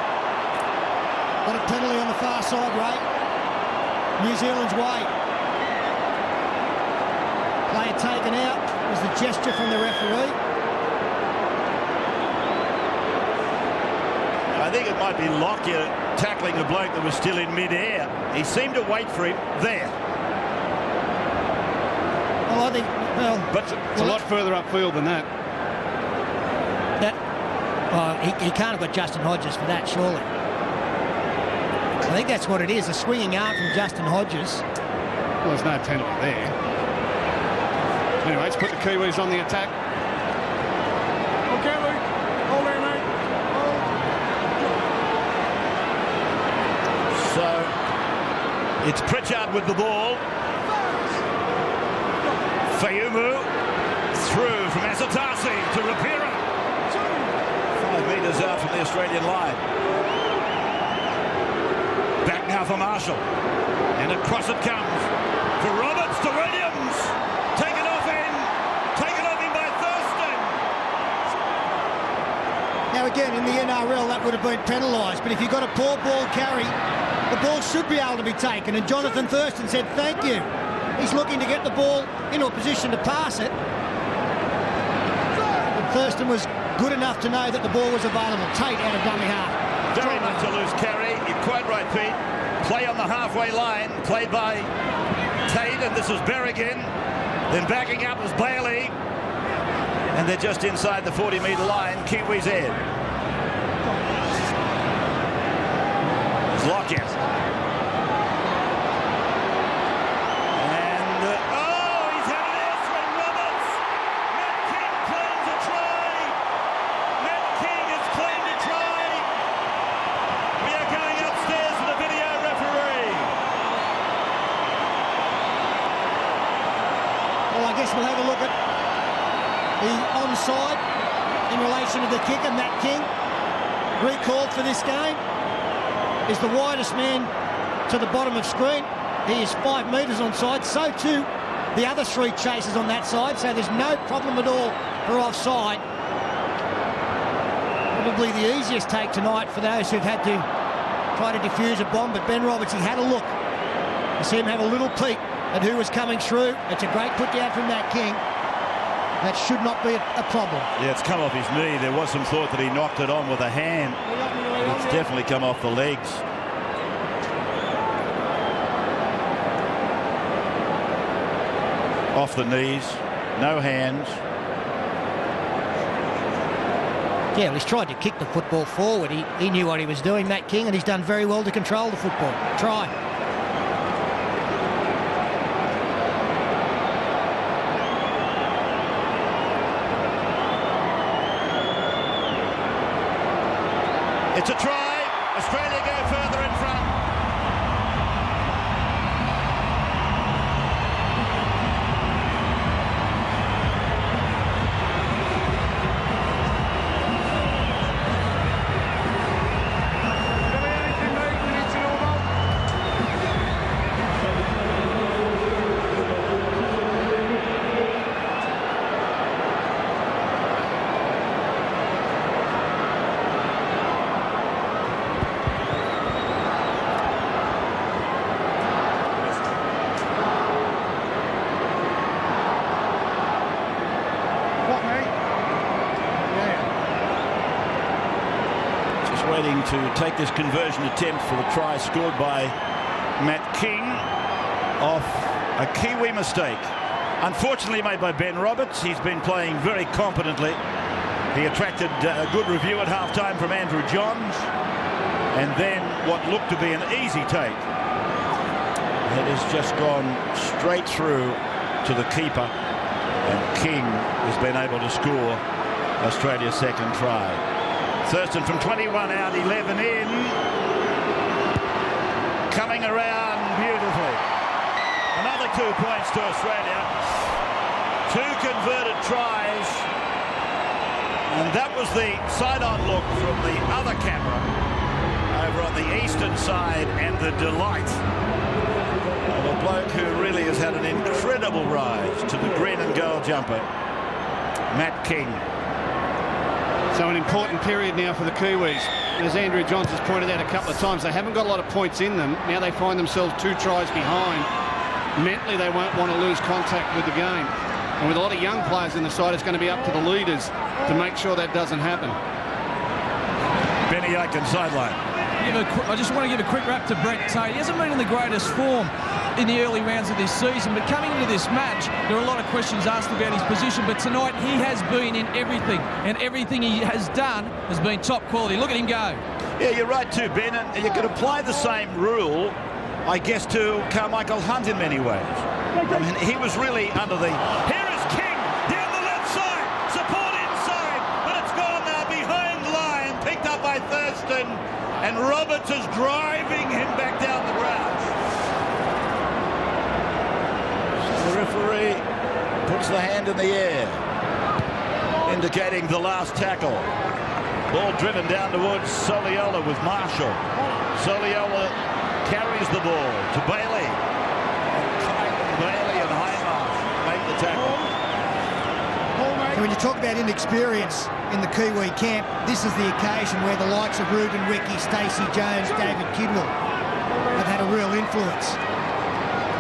Got a penalty on the far side, Ray. New Zealand's way. Player taken out. Was the gesture from the referee. I think it might be Lockyer tackling the bloke that was still in mid-air. He seemed to wait for him there. Well, I think, but it's a lot further upfield than that. He can't have got Justin Hodges for that, surely. I think that's what it is, a swinging arm from Justin Hodges. Well, there's no penalty there. Anyway, let's put the Kiwis on the attack. Okay, Luke. Hold there, mate. So it's Pritchard with the ball. Fayumu through from Asatasi to Rapira. 5 metres out from the Australian line. Back now for Marshall. And across it comes for Roberts to Williams. Taken off in by Thurston. Now again, in the NRL, that would have been penalised. But if you've got a poor ball carry, the ball should be able to be taken. And Jonathan Thurston said, thank you. He's looking to get the ball into a position to pass it. But Thurston was good enough to know that the ball was available. Tate out of dummy half. Very much a loose carry. You're quite right, Pete. Play on the halfway line, played by Tate, and this is Berrigan. Then backing up is Bailey. And they're just inside the 40-metre line. Kiwis in. It's Lockett. And, he's had an air from Roberts. Matt King claims a try. Matt King has claimed a try. We are going upstairs with the video referee. Well, I guess we'll have a look at the onside in relation to the kicker, Matt King, recalled for this game, is the widest man to the bottom of screen. He is 5 metres onside, so too the other 3 chasers on that side, so there's no problem at all for offside. Probably the easiest take tonight for those who've had to try to defuse a bomb, but Ben Roberts, he had a look. You see him have a little peek at who was coming through. It's a great put down from Matt King. That should not be a problem. Yeah, it's come off his knee. There was some thought that he knocked it on with a hand. It's definitely come off the legs. Off the knees, no hands. Yeah, well, he's tried to kick the football forward. He knew what he was doing, Matt King, and he's done very well to control the football. Try. It's a try. Australia go further in front. Waiting to take this conversion attempt for the try scored by Matt King off a Kiwi mistake. Unfortunately made by Ben Roberts. He's been playing very competently. He attracted a good review at half-time from Andrew Johns. And then what looked to be an easy take. It has just gone straight through to the keeper. And King has been able to score Australia's second try. Thurston from 21 out, 11 in. Coming around beautifully. Another 2 points to Australia. 2 converted tries. And that was the side-on look from the other camera over on the eastern side, and the delight of a bloke who really has had an incredible rise to the green and gold jumper, Matt King. So an important period now for the Kiwis. As Andrew Johns has pointed out a couple of times, they haven't got a lot of points in them. Now they find themselves 2 tries behind. Mentally, they won't want to lose contact with the game. And with a lot of young players in the side, it's going to be up to the leaders to make sure that doesn't happen. Benny Aiken sideline. I just want to give a quick rap to Brett Tate. He hasn't been in the greatest form in the early rounds of this season, but coming into this match, there are a lot of questions asked about his position, but tonight he has been in everything, and everything he has done has been top quality. Look at him go. Yeah, you're right too, Ben, and you could apply the same rule, I guess, to Carmichael Hunt in many ways. I mean, he was really under the... Here is King, down the left side, support inside, but it's gone now behind line, picked up by Thurston, and Roberts is driving him back down the ground. The referee puts the hand in the air, indicating the last tackle. Ball driven down towards Soliola with Marshall. Soliola carries the ball to Bailey. Bailey and Hindmarsh make the tackle. And when you talk about inexperience in the Kiwi camp, this is the occasion where the likes of Ruben Ricky, Stacey Jones, David Kidwell have had a real influence.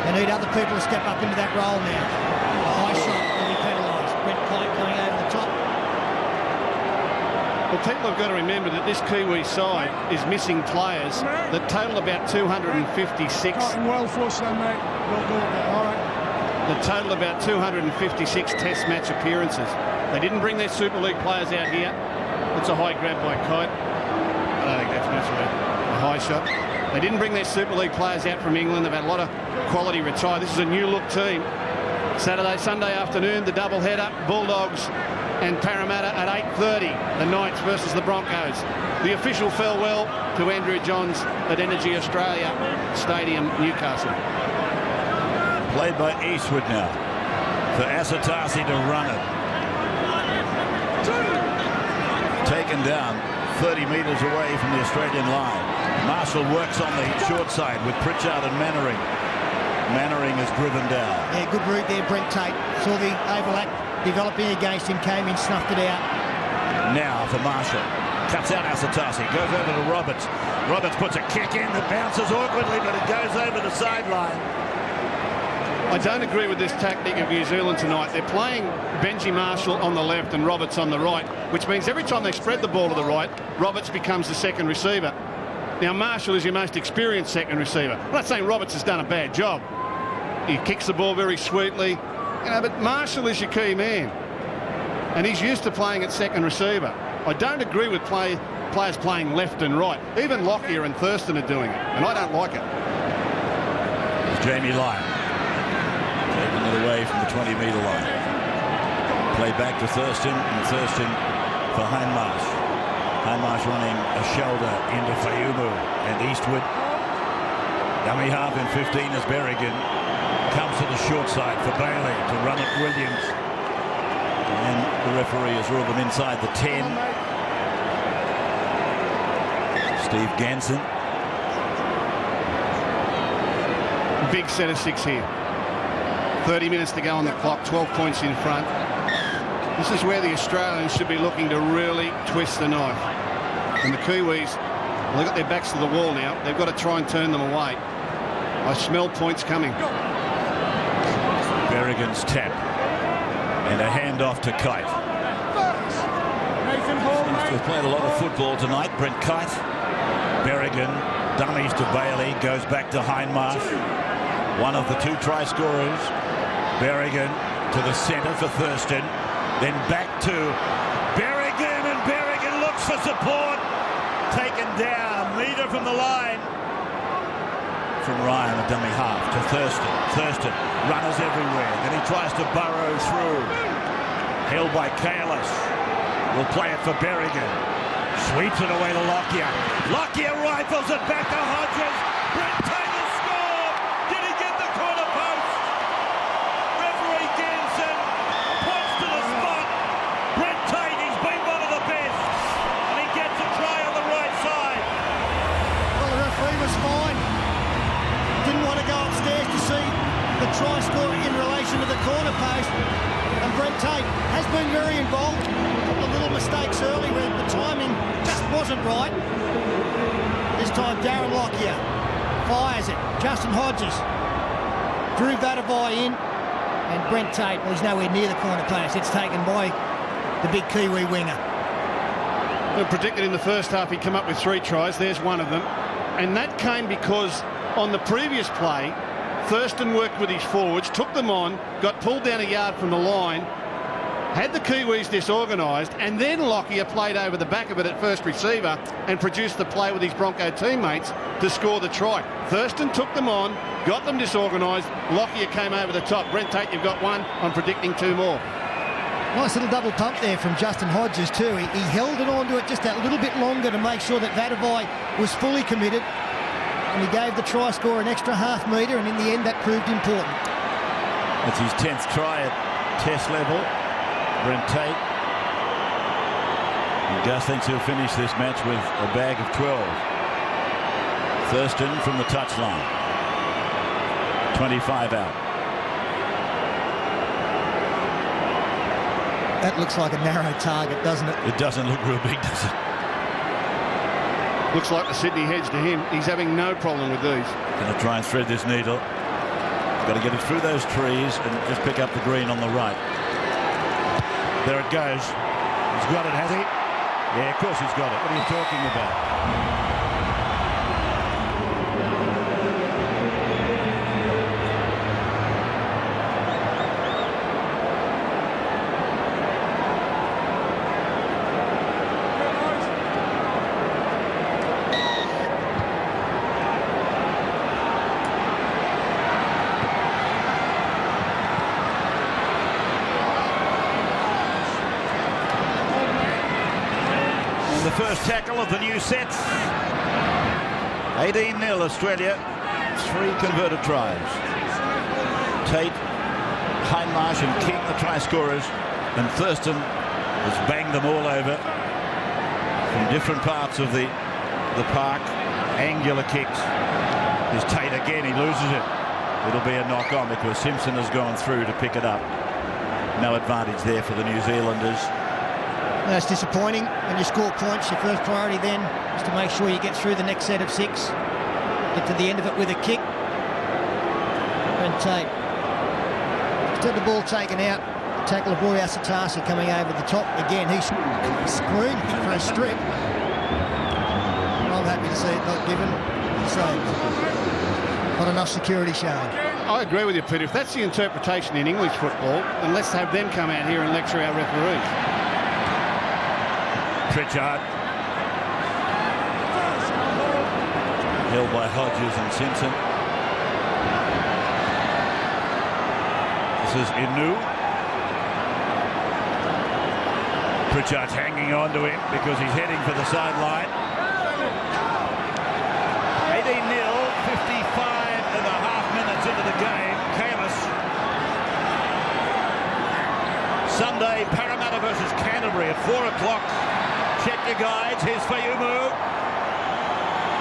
They need other people to step up into that role now. A high shot will be penalised. Brent Pike coming over the top. Well, people have got to remember that this Kiwi side is missing players that total about 256. Well flushed then, mate. All right. the total about 256 Test match appearances. They didn't bring their Super League players out here. It's a high grab by Kite. I don't think that's much of a high shot. They didn't bring their Super League players out from England. They've had a lot of quality retire. This is a new look team. Sunday afternoon, the double header, Bulldogs and Parramatta at 8:30. The Knights versus the Broncos. The official farewell to Andrew Johns at Energy Australia Stadium, Newcastle. Played by Eastwood now. For Asatasi to run it. Taken down 30 metres away from the Australian line. Marshall works on the short side with Pritchard and Mannering. Mannering is driven down. Yeah, good route there, Brent Tate. Saw the overlap developing against him, came in, snuffed it out. Now for Marshall. Cuts out Asatasi, goes over to Roberts. Roberts puts a kick in that bounces awkwardly, but it goes over the sideline. I don't agree with this tactic of New Zealand tonight. They're playing Benji Marshall on the left and Roberts on the right, which means every time they spread the ball to the right, Roberts becomes the second receiver. Now, Marshall is your most experienced second receiver. I'm not saying Roberts has done a bad job. He kicks the ball very sweetly, but Marshall is your key man. And he's used to playing at second receiver. I don't agree with players playing left and right. Even Lockyer and Thurston are doing it, and I don't like it. It's Jamie Lyon. Taking it away from the 20-metre line. Play back to Thurston, and Thurston for Hindmarsh. Hindmarsh running a shoulder into Fayumu and Eastwood. Dummy half in 15 as Berrigan comes to the short side for Bailey to run at Williams. And the referee has ruled them inside the 10. Steve Ganson. Big set of 6 here. 30 minutes to go on the clock, 12 points in front. This is where the Australians should be looking to really twist the knife. And the Kiwis, well, they've got their backs to the wall now. They've got to try and turn them away. I smell points coming. Berrigan's tap. And a handoff to Kite. Seems to have played a lot of football tonight, Brent Kite. Berrigan dummies to Bailey, goes back to Hindmarsh. One of the 2 try scorers. Berrigan to the centre for Thurston. Then back to Berrigan, and Berrigan looks for support. Taken down, metre from the line. From Ryan, a dummy half to Thurston. Thurston, runners everywhere. Then he tries to burrow through. Held by Kalis. Will play it for Berrigan. Sweeps it away to Lockyer. Lockyer rifles it back to Hodges. Brent Tate will score. Did he get the corner post? Referee Ganson points to the spot. Brent Tate, he's been one of the best. And he gets a try on the right side. Well, the referee was fine. Didn't want to go upstairs to see the try score in relation to the corner post. And Brent Tate has been very involved. A couple of little mistakes early where the timing just wasn't right. This time Darren Lockyer fires it. Justin Hodges drew Vatavai in. And Brent Tate, well, he's nowhere near the corner post. It's taken by the big Kiwi winger. Well, predicted in the first half he'd come up with 3 tries. There's one of them. And that came because on the previous play, Thurston worked with his forwards, took them on, got pulled down a yard from the line, had the Kiwis disorganised, and then Lockyer played over the back of it at first receiver and produced the play with his Bronco teammates to score the try. Thurston took them on, got them disorganised, Lockyer came over the top. Brent Tate, you've got 1. I'm predicting 2 more. Nice little double pump there from Justin Hodges too. He held it on to it just that little bit longer to make sure that Vatavai was fully committed. And he gave the try scorer an extra half metre, and in the end that proved important. That's his 10th try at Test level. Brent Tate. And Gus thinks he'll finish this match with a bag of 12. Thurston from the touchline. 25 out. That looks like a narrow target, doesn't it? It doesn't look real big, does it? Looks like the Sydney hedge to him. He's having no problem with these. Going to try and thread this needle. Got to get it through those trees and just pick up the green on the right. There it goes. He's got it, has he? Yeah, of course he's got it. What are you talking about? And the first tackle of the new sets. 18-0 Australia. 3 converted tries. Tate, Hindmarsh and King the try scorers. And Thurston has banged them all over from different parts of the park. Angular kicks. There's Tate again. He loses it. It'll be a knock-on because Simpson has gone through to pick it up. No advantage there for the New Zealanders. That's disappointing. When you score points, your first priority then is to make sure you get through the next set of 6. Get to the end of it with a kick. And Tate. Instead of the ball taken out, the tackle of Roy Asatasi coming over the top. Again, he's screwed for a strip. I'm happy to see it not given. So, not enough security shown. I agree with you, Peter. If that's the interpretation in English football, then let's have them come out here and lecture our referees. Pritchard. Held by Hodges and Simpson. This is Inu. Pritchard's hanging on to him because he's heading for the sideline. 18-0, 55 and a half minutes into the game. Kalis. Sunday, Parramatta versus Canterbury at 4 o'clock. Check your guides. Here's Fayumu.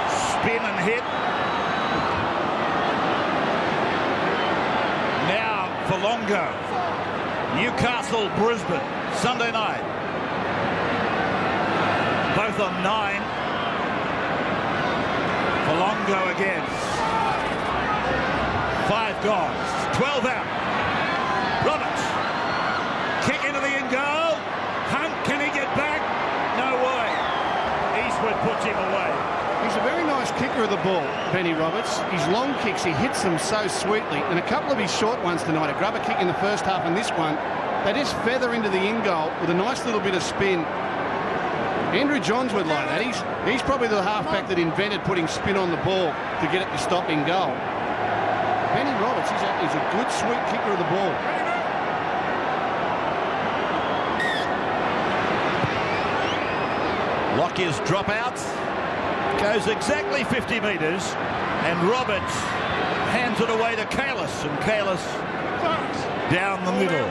Spin and hit. Now for Longo. Newcastle, Brisbane, Sunday night. Both on 9. For Longo again. 5 gone. 12 out. Roberts. Kick into the in goal. Hunt, can he get back? No way. Eastwood puts him away. He's a very nice kicker of the ball, Benny Roberts. His long kicks, he hits them so sweetly. And a couple of his short ones tonight, a grubber kick in the first half and this one, they just feather into the in goal with a nice little bit of spin. Andrew Johns would like that. He's probably the halfback that invented putting spin on the ball to get it to stop in goal. Benny Roberts, he's a good, sweet kicker of the ball. Lockyer's dropout goes exactly 50 metres and Roberts hands it away to Kalis, and Kalis down the middle.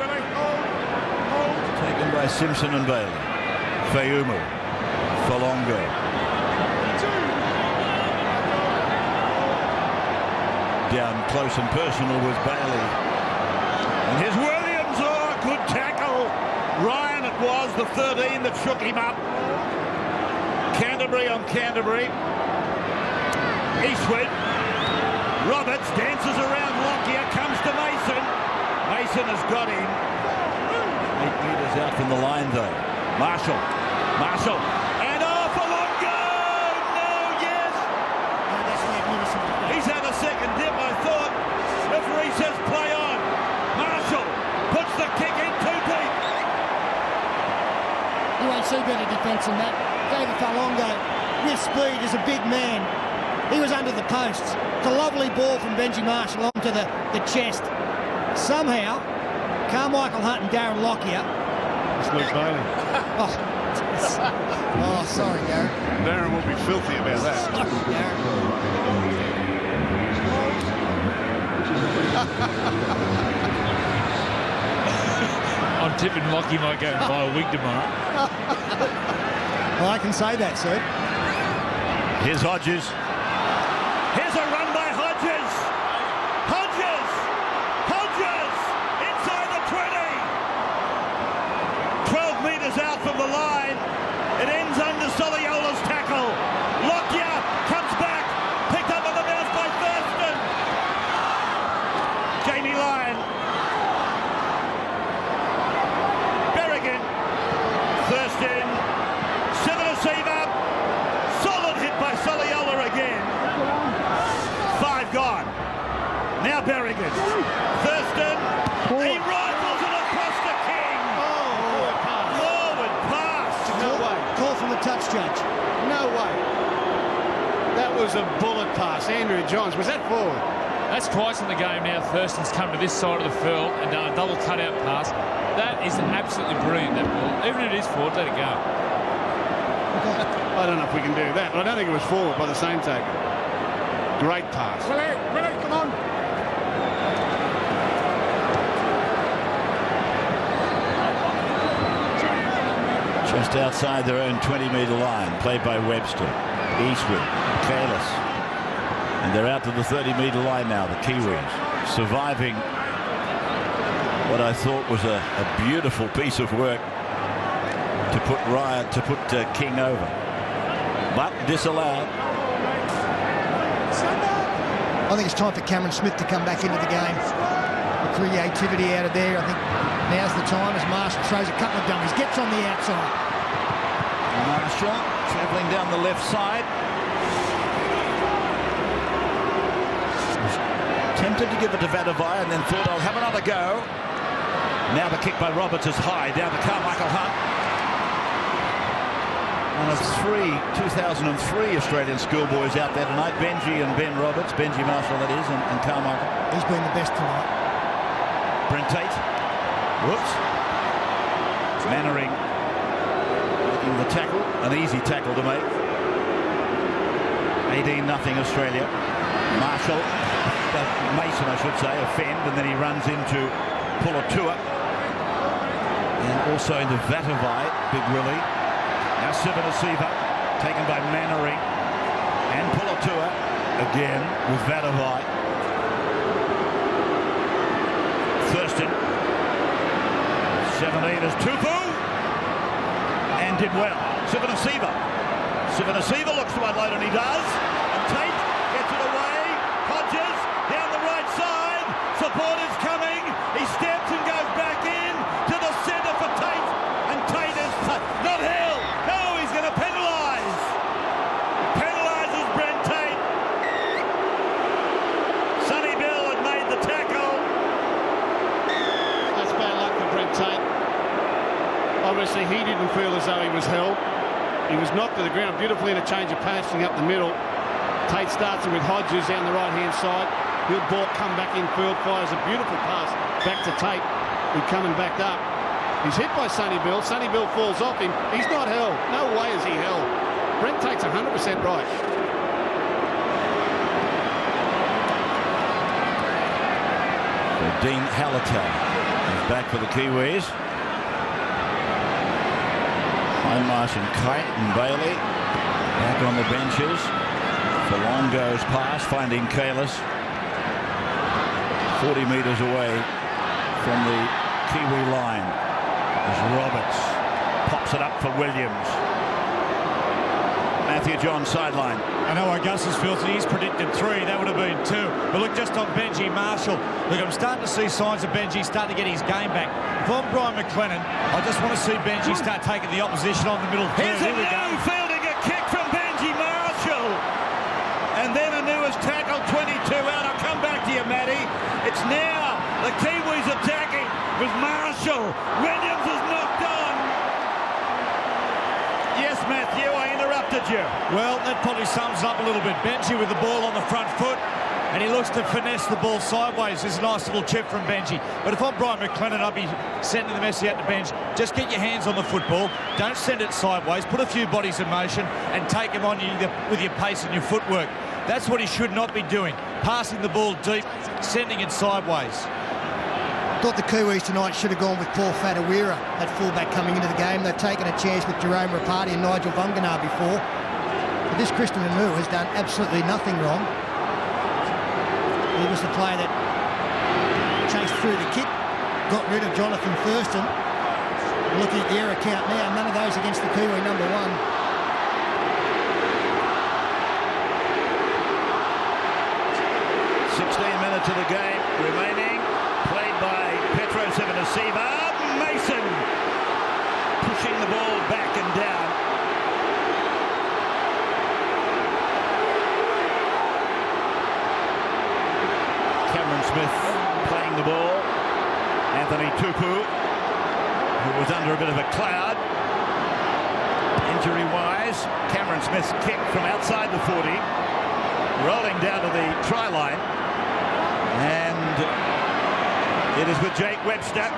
Taken by Simpson and Bailey. Fayumu. Falongo. Down close and personal with Bailey. And here's Williams. Oh, good tackle. Ryan it was, the 13 that shook him up. Canterbury on Canterbury. Eastwood. Roberts dances around Lockyer, comes to Mason. Mason has got him. 8 metres out from the line though. Marshall. And off Falongo! No, yes! He's had a second dip, I thought. Referee says play on. Marshall puts the kick in too deep. You won't see better defence than that. David Falongo with speed is a big man. He was under the posts. It's a lovely ball from Benji Marshall onto the chest. Somehow, Carmichael Hunt and Darren Lockyer. It's Luke Bailey. Oh, sorry, Darren. Darren will be filthy about that. Sorry, Darren. I'm tipping Lockie might go and buy a wig tomorrow. Well, I can say that, sir. Here's Hodges. Here's a run by Hodges. Hodges inside the 20. 12 metres out from the line. It ends under Soliola's tackle. Lockyer comes back. Picked up on the bounce by Thurston. Jamie Lyon. Berrigan. Thurston. Receiver, solid hit by Soliola again. 5 gone. Now Berrigan. Thurston. He rifles it across the King. Forward pass. No way. Call from the touch judge. No way. That was a bullet pass. Andrew Johns, was that forward? That's twice in the game now. Thurston's come to this side of the field and done a double cutout pass. That is absolutely brilliant, that ball. Even if it is forward, let it go. We've got I don't know if we can do that, but I don't think it was forward by the same token. Great pass. Willie, come on. Just outside their own 20-metre line, played by Webster. Eastwood, careless. And they're out to the 30-metre line now, the Kiwis. Surviving what I thought was a beautiful piece of work to put King over. But disallowed. I think it's time for Cameron Smith to come back into the game. The creativity out of there. I think now's the time as Marshall throws a couple of dummies. Gets on the outside. Marshall travelling down the left side. Tempted to give it to Vadavai and then thought, I'll have another go. Now the kick by Roberts is high, down to Carmichael Hunt. One of 2003 Australian schoolboys out there tonight, Benji and Ben Roberts, Benji Marshall that is, and Carmichael. He's been the best tonight. Brent Tate. Whoops. Mannering making the tackle, an easy tackle to make. 18-0 Australia. Marshall, Mason I should say, offend, and then he runs into Pulatua. And also into Vatavai, Big Willie. Now Sivanasiva, taken by Mannering and Pulatua again with Vatavai. Thurston, 17 is Tupu, and did well. Sivanasiva looks to unload, and he does. And Tate gets it away. Hodges down the right side. Support is coming. He steps and goes back in to the centre for Tate, and Tate is not held. No, he's going to penalise. Penalises Brent Tate. Sonny Bill had made the tackle. That's bad luck for Brent Tate. Obviously, he didn't feel as though he was held. He was knocked to the ground. Beautifully in a change of passing up the middle. Tate starts it with Hodges down the right-hand side. He'll ball come back in field, fires a beautiful pass back to Tate, who coming back up. He's hit by Sonny Bill. Sonny Bill falls off him. He's not held. No way is he held. Brent Tate's 100% right. Dean Halliday is back for the Kiwis. Hindmarsh and Kite and Bailey back on the benches. Long goes past, finding Kalis 40 metres away from the Kiwi line as Roberts pops it up for Williams. Matthew John sideline. I know Augustus feels that he's predicted 3. That would have been 2. But look, just on Benji Marshall. Look, I'm starting to see signs of Benji starting to get his game back. If I'm Brian McLennan, I just want to see Benji start taking the opposition on the middle third. Here's a new fielding a kick from Benji Marshall. And then a newest tackle, 22 out. I'll come back to you, Matty. It's now the Kiwis attacking with Marshall. Williams is knocked on. Yes, Matthew, I interrupted you. Well, that probably sums up a little bit. Benji with the ball on the front foot, and he looks to finesse the ball sideways. There's a nice little chip from Benji. But if I'm Brian McLennan, I'd be sending the message out to bench. Just get your hands on the football. Don't send it sideways. Put a few bodies in motion and take them on you with your pace and your footwork. That's what he should not be doing. Passing the ball deep, sending it sideways. Thought the Kiwis tonight should have gone with Paul Fatawira at fullback coming into the game. They've taken a chance with Jerome Rapati and Nigel Vunganar before. But this Christian Anu has done absolutely nothing wrong. He was the player that chased through the kick, got rid of Jonathan Thurston. Looking at the error count now, none of those against the Kiwi number 1. 16 minutes of the game remaining. Played by Petro Sivanasiva. Mason pushing the ball back and down. Cameron Smith playing the ball. Anthony Tupu, who was under a bit of a cloud injury-wise. Cameron Smith's kick from outside the 40, rolling down to the try line. And it is with Jake Webster.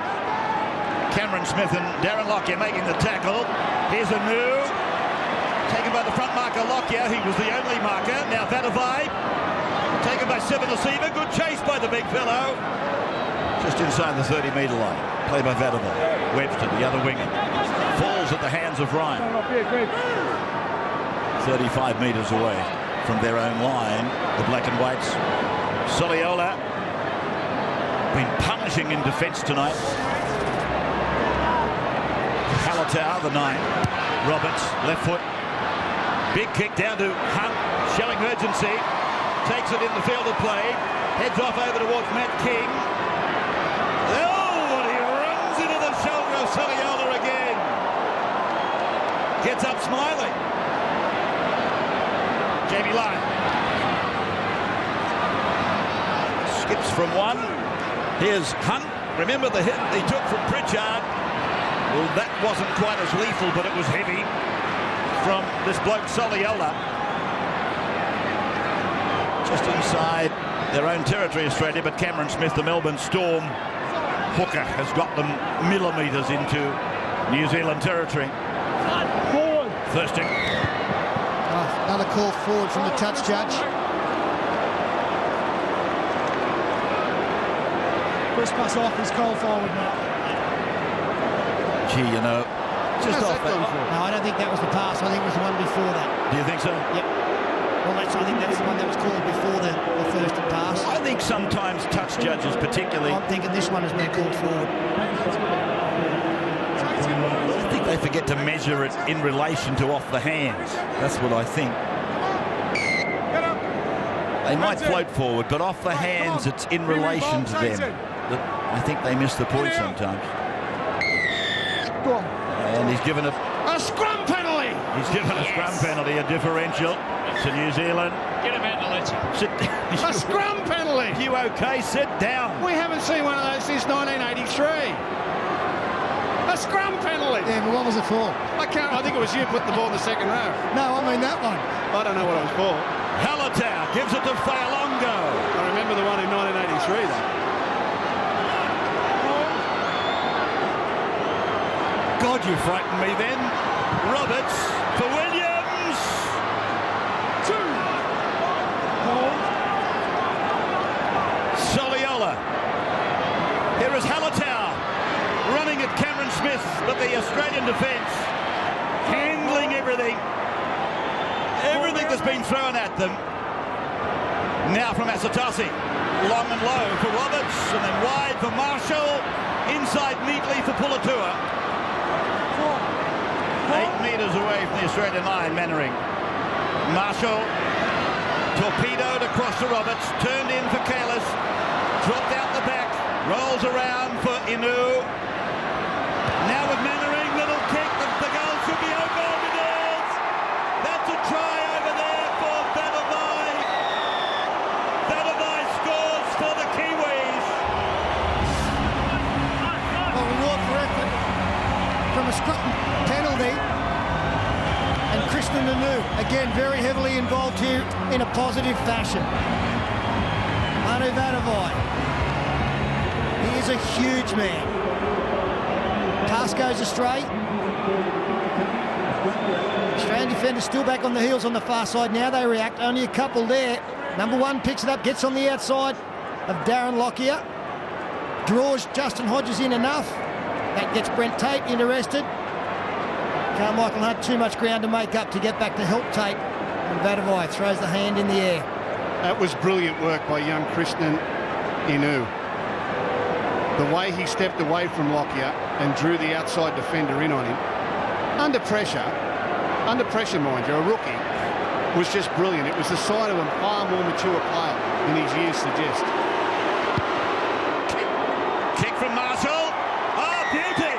Cameron Smith and Darren Lockyer making the tackle. Here's a new by the front marker Lockyer. He was the only marker. Now Vadavai, taken by Seven Receiver. Good chase by the big fellow. Just inside the 30-metre line. Play by Vadavai. Webster, the other winger. Falls at the hands of Ryan. 35 metres away from their own line. The black and whites. Soliola been punishing in defence tonight. Halatau, the 9. Roberts, left foot. Big kick down to Hunt, showing urgency. Takes it in the field of play. Heads off over towards Matt King. Oh, and he runs into the shoulder of Soliola again. Gets up smiling. Jamie Lyon. Skips from one. Here's Hunt. Remember the hit he took from Pritchard? Well, that wasn't quite as lethal, but it was heavy from this bloke Soliola. Just inside their own territory, Australia, but Cameron Smith, the Melbourne Storm hooker, has got them millimetres into New Zealand territory. Thirsting. Another call forward from the touch judge. First pass off is called forward now. Gee, you know, just off that. No, I don't think that was the pass. I think it was the one before that. Do you think so? Yep. Well, I think that's the one that was called before the first pass. I think sometimes touch judges particularly... I'm thinking this one has been called forward. I think they forget to measure it in relation to off the hands. That's what I think. They might float forward, but off the hands it's in relation to them. I think they miss the point sometimes. Go on. And he's given a scrum penalty. He's given a scrum penalty, a differential to New Zealand. Get him out and let you. Sit A scrum penalty. You okay? Sit down. We haven't seen one of those since 1983. A scrum penalty. Yeah, but what was it for? I think it was you putting the ball in the second row. No, I mean that one. I don't know what it was for. Halatau gives it to Fa'alongo. I remember the one in 1983 though. God, you frightened me then. Roberts for Williams. 2. Hold. Soliola. Here is Halatau running at Cameron Smith, but the Australian defence handling everything. Everything that's been thrown at them. Now from Asatasi. Long and low for Roberts, and then wide for Marshall. Inside neatly for Pulatua. 8 metres away from the Australian line, Mannering. Marshall torpedoed across to Roberts, turned in for Kalis, dropped out the back, rolls around for Inu. Now with Mannering, little kick, the goal should be over. It is! That's a try over there for Vadavai. Vadavai scores for the Kiwis. Well, reward for effort from a scrum penalty. And Kristen Anu, again, very heavily involved here in a positive fashion. Manu Vadavai. He is a huge man. Pass goes astray. Australian defenders still back on the heels on the far side. Now they react. Only a couple there. Number 1 picks it up, gets on the outside of Darren Lockyer. Draws Justin Hodges in enough. That gets Brent Tate interested. Carmichael had too much ground to make up to get back to help Tate. And Vadavai throws the hand in the air. That was brilliant work by young Kristen Inu. The way he stepped away from Lockyer and drew the outside defender in on him. Under pressure, mind you, a rookie, was just brilliant. It was the sign of a far more mature player than his years suggest. Kick from Marshall. Oh, beauty!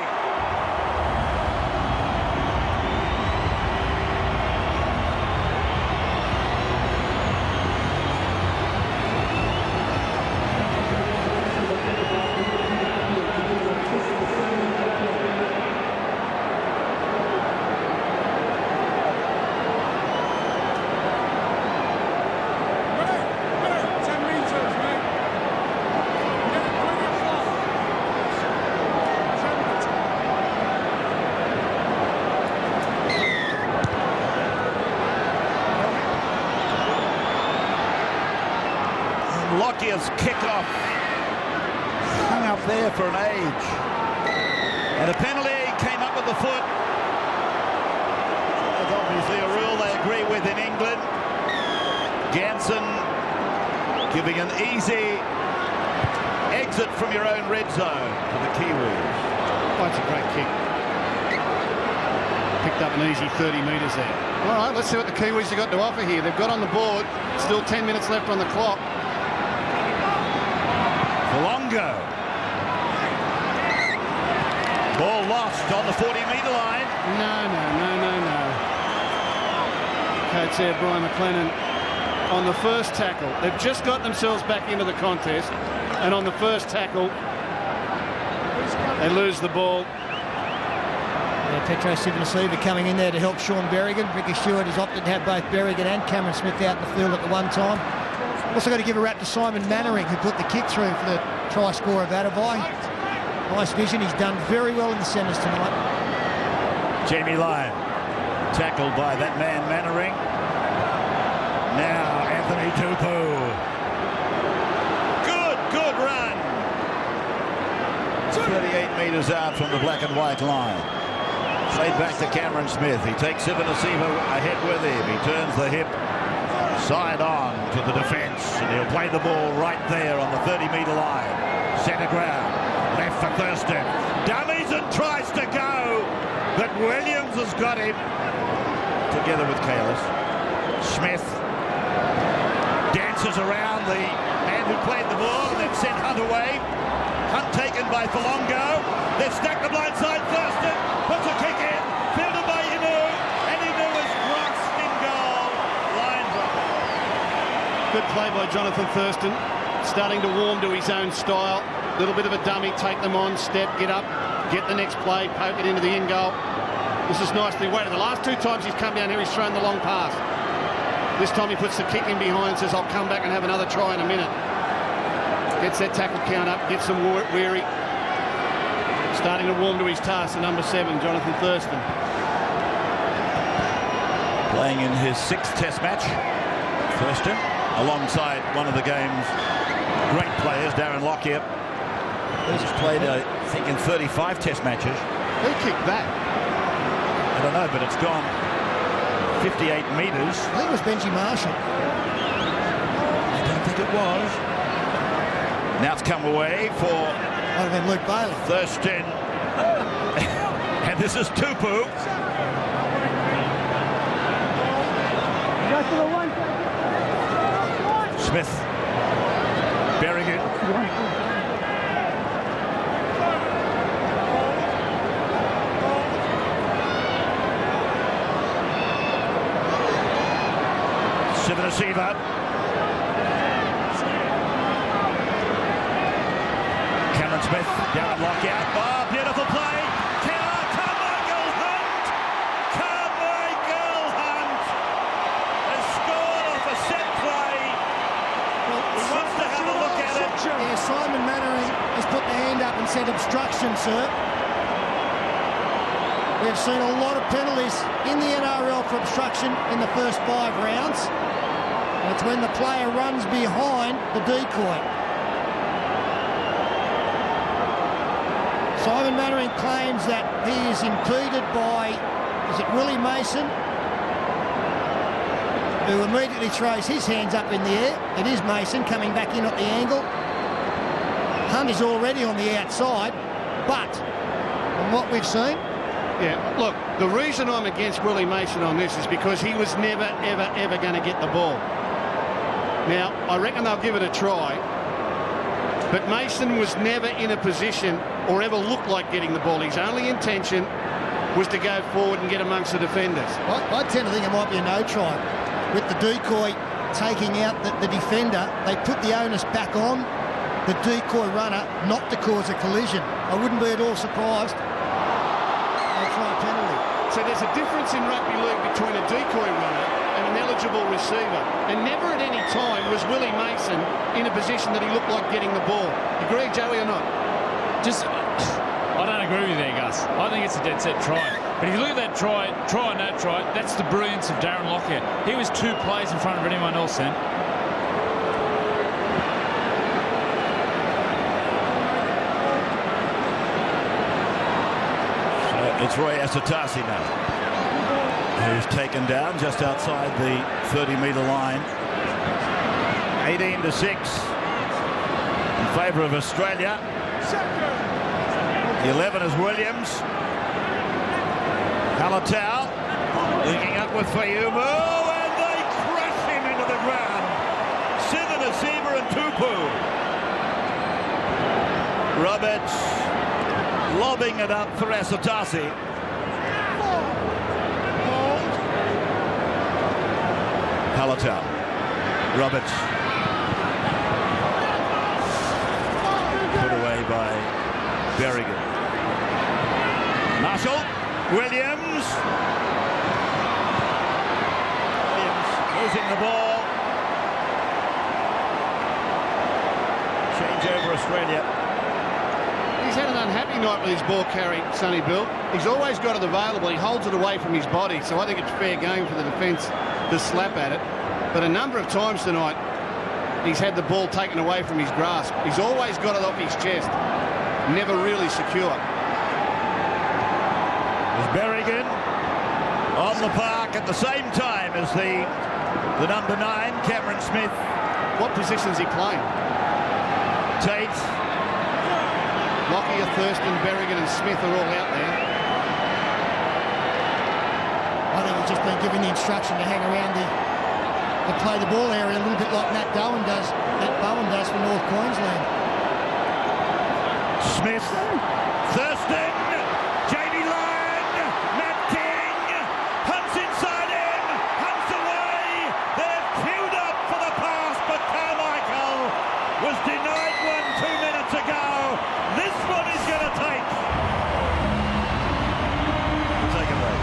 Lockyer's kick-off hung up there for an age. And a penalty came up with the foot. That's obviously a rule they agree with in England. Ganson giving an easy exit from your own red zone to the Kiwis. Oh, it's a great kick. Picked up an easy 30 metres there. All right, let's see what the Kiwis have got to offer here. They've got on the board, still 10 minutes left on the clock. Longo. Ball lost on the 40-metre line. No. Coach there, Brian McLennan, on the first tackle. They've just got themselves back into the contest, and on the first tackle, they lose the ball. Yeah, Petro Civoniceva coming in there to help Sean Berrigan. Ricky Stewart has opted to have both Berrigan and Cameron Smith out in the field at the one time. Also got to give a rap to Simon Mannering, who put the kick through for the try scorer of Adavai. Nice vision. He's done very well in the centres tonight. Jamie Lyon tackled by that man Mannering. Now Anthony Tupou. Good run. 38 metres out from the black and white line. Played back to Cameron Smith. He takes Civoniceva ahead with him. He turns the hip side on to the defence, and he'll play the ball right there on the 30-metre line. Centre ground. Left for Thurston. Dummies and tries to go, but Williams has got him. Together with Kalis. Smith dances around the man who played the ball and then sent Hunt away. Hunt taken by Falongo. They've stacked the blind side. Thurston puts a kick in. Fielded by Inu. And Inu is crossed in goal. Line drop. Good play by Jonathan Thurston. Starting to warm to his own style. Little bit of a dummy, take them on, step, get up, get the next play, poke it into the end goal. This is nicely weighted. The last two times he's come down here, he's thrown the long pass. This time he puts the kick in behind and says, I'll come back and have another try in a minute. Gets that tackle count up, gets them weary. Starting to warm to his task, the number 7, Jonathan Thurston. Playing in his 6th test match, Thurston, alongside one of the game's great players, Darren Lockyer. He's played, I think, in 35 test matches. Who kicked that? I don't know, but it's gone 58 metres. I think it was Benji Marshall. I don't think it was. Now it's come away for... Might have been Luke Bailey. Thurston. And this is Tupou. Smith. Berrigan. Civoniceva. Cameron Smith down Lockout. Oh, beautiful play. Carmichael Hunt. Carmichael Hunt has scored off a set play. He wants to have a look at it. Yeah, Simon Mannering has put the hand up and said obstruction, sir. We've seen a lot of penalties in the NRL for obstruction in the first 5 rounds. And it's when the player runs behind the decoy. Simon Mannering claims that he is impeded by, is it Willie Mason, who immediately throws his hands up in the air. It is Mason coming back in at the angle. Hunt is already on the outside, but from what we've seen... Yeah, look, the reason I'm against Willie Mason on this is because he was never, ever, ever going to get the ball. Now, I reckon they'll give it a try, but Mason was never in a position or ever looked like getting the ball. His only intention was to go forward and get amongst the defenders. I tend to think it might be a no try. With the decoy taking out the defender, they put the onus back on the decoy runner not to cause a collision. I wouldn't be at all surprised. They'll try a penalty. So there's a difference in rugby league between a decoy runner and an eligible receiver. And never at any time was Willie Mason in a position that he looked like getting the ball. Agree, Joey, or not? I don't agree with you there, Gus. I think it's a dead set try. But if you look at that try or no try, that's the brilliance of Darren Lockyer. He was 2 plays in front of anyone else then. It's Roy Asatasi now, who's taken down just outside the 30-metre line. 18-6 in favour of Australia. The 11 is Williams. Halatau linking up with Fayumu, and they crush him into the ground. Sithen, Asiva and Tupu. Roberts lobbing it up for Asatasi. Halatau. Roberts. Put away by Berrigan. Marshall. Williams. Losing the ball. Change over Australia. He's had an unhappy night with his ball carry, Sonny Bill. He's always got it available. He holds it away from his body, so I think it's fair game for the defence to slap at it. But a number of times tonight, he's had the ball taken away from his grasp. He's always got it off his chest. Never really secure. There's Berrigan on the park at the same time as the number 9, Cameron Smith. What position's he playing? Tate. Lockyer, Thurston, Berrigan and Smith are all out there. I think he's just been given the instruction to hang around the play the ball area a little bit like Matt Bowen does for North Queensland. Smith, Thurston, Jamie Lyon, Matt King, hunts inside him, hunts away. They've queued up for the pass, but Carmichael was denied one 2 minutes ago. This one is going to take. Take it away.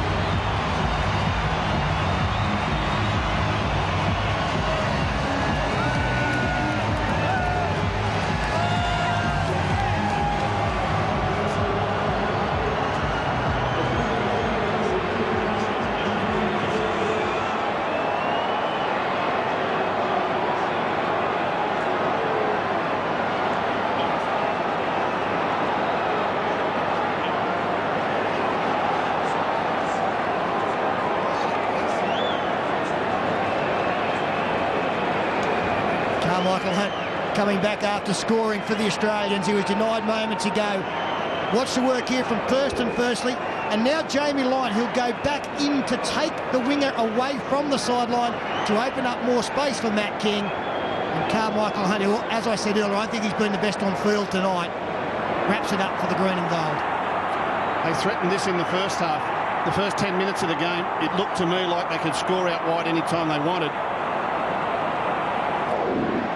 Michael Hunt coming back after scoring for the Australians. He was denied moments ago. Watch the work here from Thurston firstly, and now Jamie Lyon, who'll go back in to take the winger away from the sideline to open up more space for Matt King. And Carmichael Hunt, who, as I said earlier, I think he's been the best on field tonight, wraps it up for the green and gold. They threatened this in the first half. The first 10 minutes of the game, it looked to me like they could score out wide any time they wanted.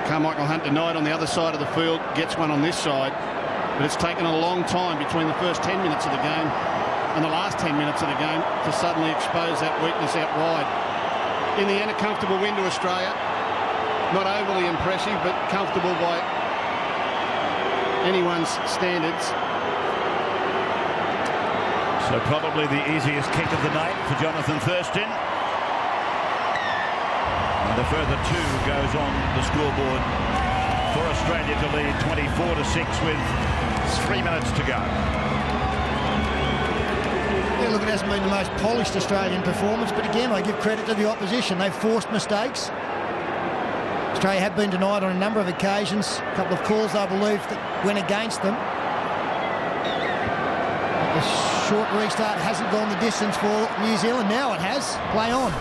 Carmichael Hunt denied on the other side of the field, gets one on this side, but it's taken a long time between the first 10 minutes of the game and the last 10 minutes of the game to suddenly expose that weakness out wide. In the end, a comfortable win to Australia. Not overly impressive, but comfortable by anyone's standards. So probably the easiest kick of the night for Jonathan Thurston. And a further 2 goes on the scoreboard for Australia to lead 24-6 with 3 minutes to go. Yeah, look, it hasn't been the most polished Australian performance, but again, I give credit to the opposition. They've forced mistakes. Australia have been denied on a number of occasions. A couple of calls, I believe, that went against them. The short restart hasn't gone the distance for New Zealand. Now it has. Play on.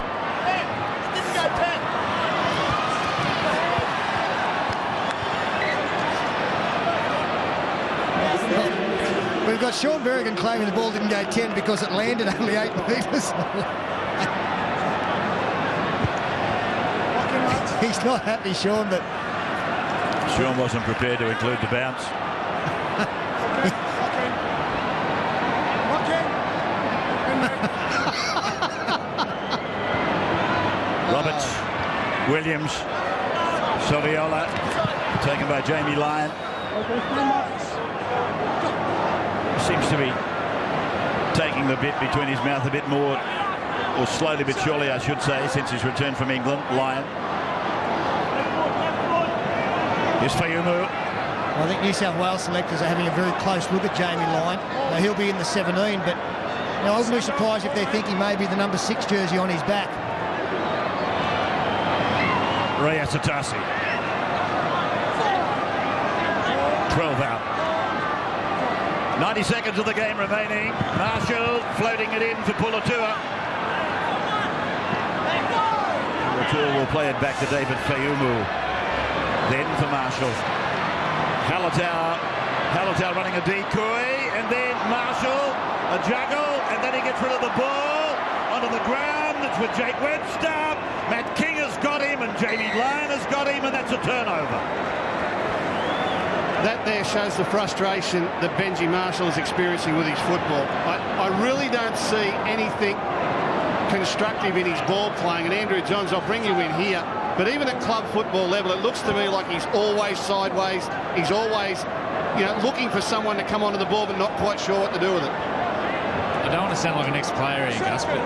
We've got Sean Berrigan claiming the ball didn't go 10 because it landed only 8 metres. He's not happy, Sean, but... Sean wasn't prepared to include the bounce. Roberts, Williams, Saviola, taken by Jamie Lyon. Seems to be taking the bit between his mouth a bit more, or slowly but surely, I should say, since his return from England. Lyon. Here's Fayumu. I think New South Wales selectors are having a very close look at Jamie Lyon. Now, he'll be in the 17, but Now, I wouldn't be surprised if they're thinking maybe the number 6 jersey on his back. Ria Satasi. 12 out. 90 seconds of the game remaining. Marshall floating it in for Pulatua. Pulatua will play it back to David Fayumu. Then for Marshall. Halatau running a decoy, and then Marshall, a juggle, and then he gets rid of the ball onto the ground. It's with Jake Webster. Matt King has got him, and Jamie Lyon has got him, and that's a turnover. That there shows the frustration that Benji Marshall is experiencing with his football. I really don't see anything constructive in his ball playing. And Andrew Johns, I'll bring you in here, but even at club football level, it looks to me like he's always sideways. He's always, looking for someone to come onto the ball, but not quite sure what to do with it. I don't want to sound like an ex-player here, Gus, but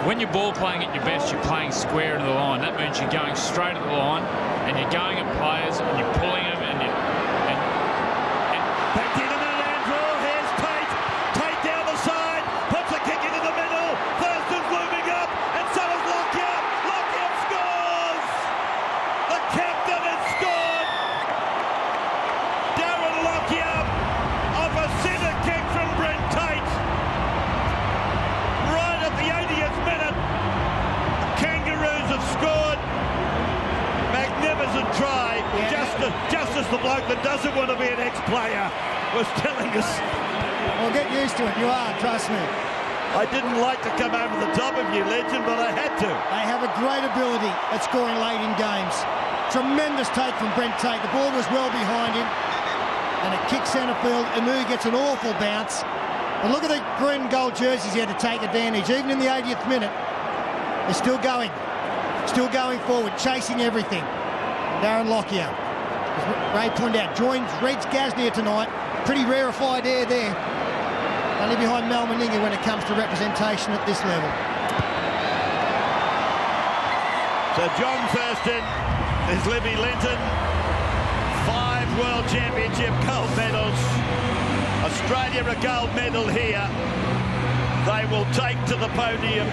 when you're ball playing at your best, you're playing square into the line. That means you're going straight at the line, and you're going at players, and you're pulling them, and back in a minute, Andrew. Here's Tate. Tate down the side. Puts a kick into the middle. Thurston's looming up. And so is Lockyer. Lockyer scores. The captain has scored. Darren Lockyer off a centre kick from Brent Tate. Right at the 80th minute. The Kangaroos have scored. Magnificent try. Just as the bloke that doesn't want to be an ex-player was telling us. Well, get used to it. You are, trust me. I didn't like to come over the top of you, legend, but I had to. They have a great ability at scoring late in games. Tremendous take from Brent Tate. The ball was well behind him. And it kicks centre field. Emu gets an awful bounce. But look at the green and gold jerseys here to take advantage. Even in the 80th minute, they're still going. Still going forward, chasing everything. Darren Lockyer, as Ray pointed out, joins Reds Gasnier tonight. Pretty rarefied air there. Only behind Mal Meninga when it comes to representation at this level. So John Thurston is Libby Linton. 5 World Championship gold medals. Australia a gold medal here. They will take to the podium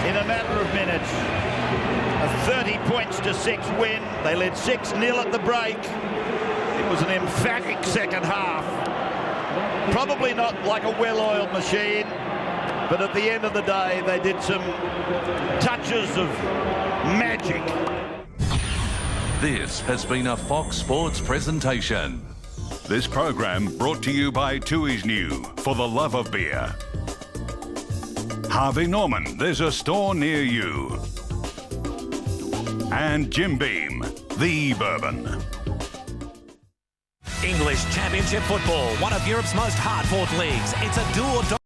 in a matter of minutes. A 30 points to 6 win. They led 6-0 at the break. It was an emphatic second half. Probably not like a well-oiled machine, but at the end of the day, they did some touches of magic. This has been a Fox Sports presentation. This program brought to you by Tooheys New, for the love of beer. Harvey Norman, there's a store near you. And Jim Beam, the bourbon. English Championship football, one of Europe's most hard-fought leagues. It's a do-or-die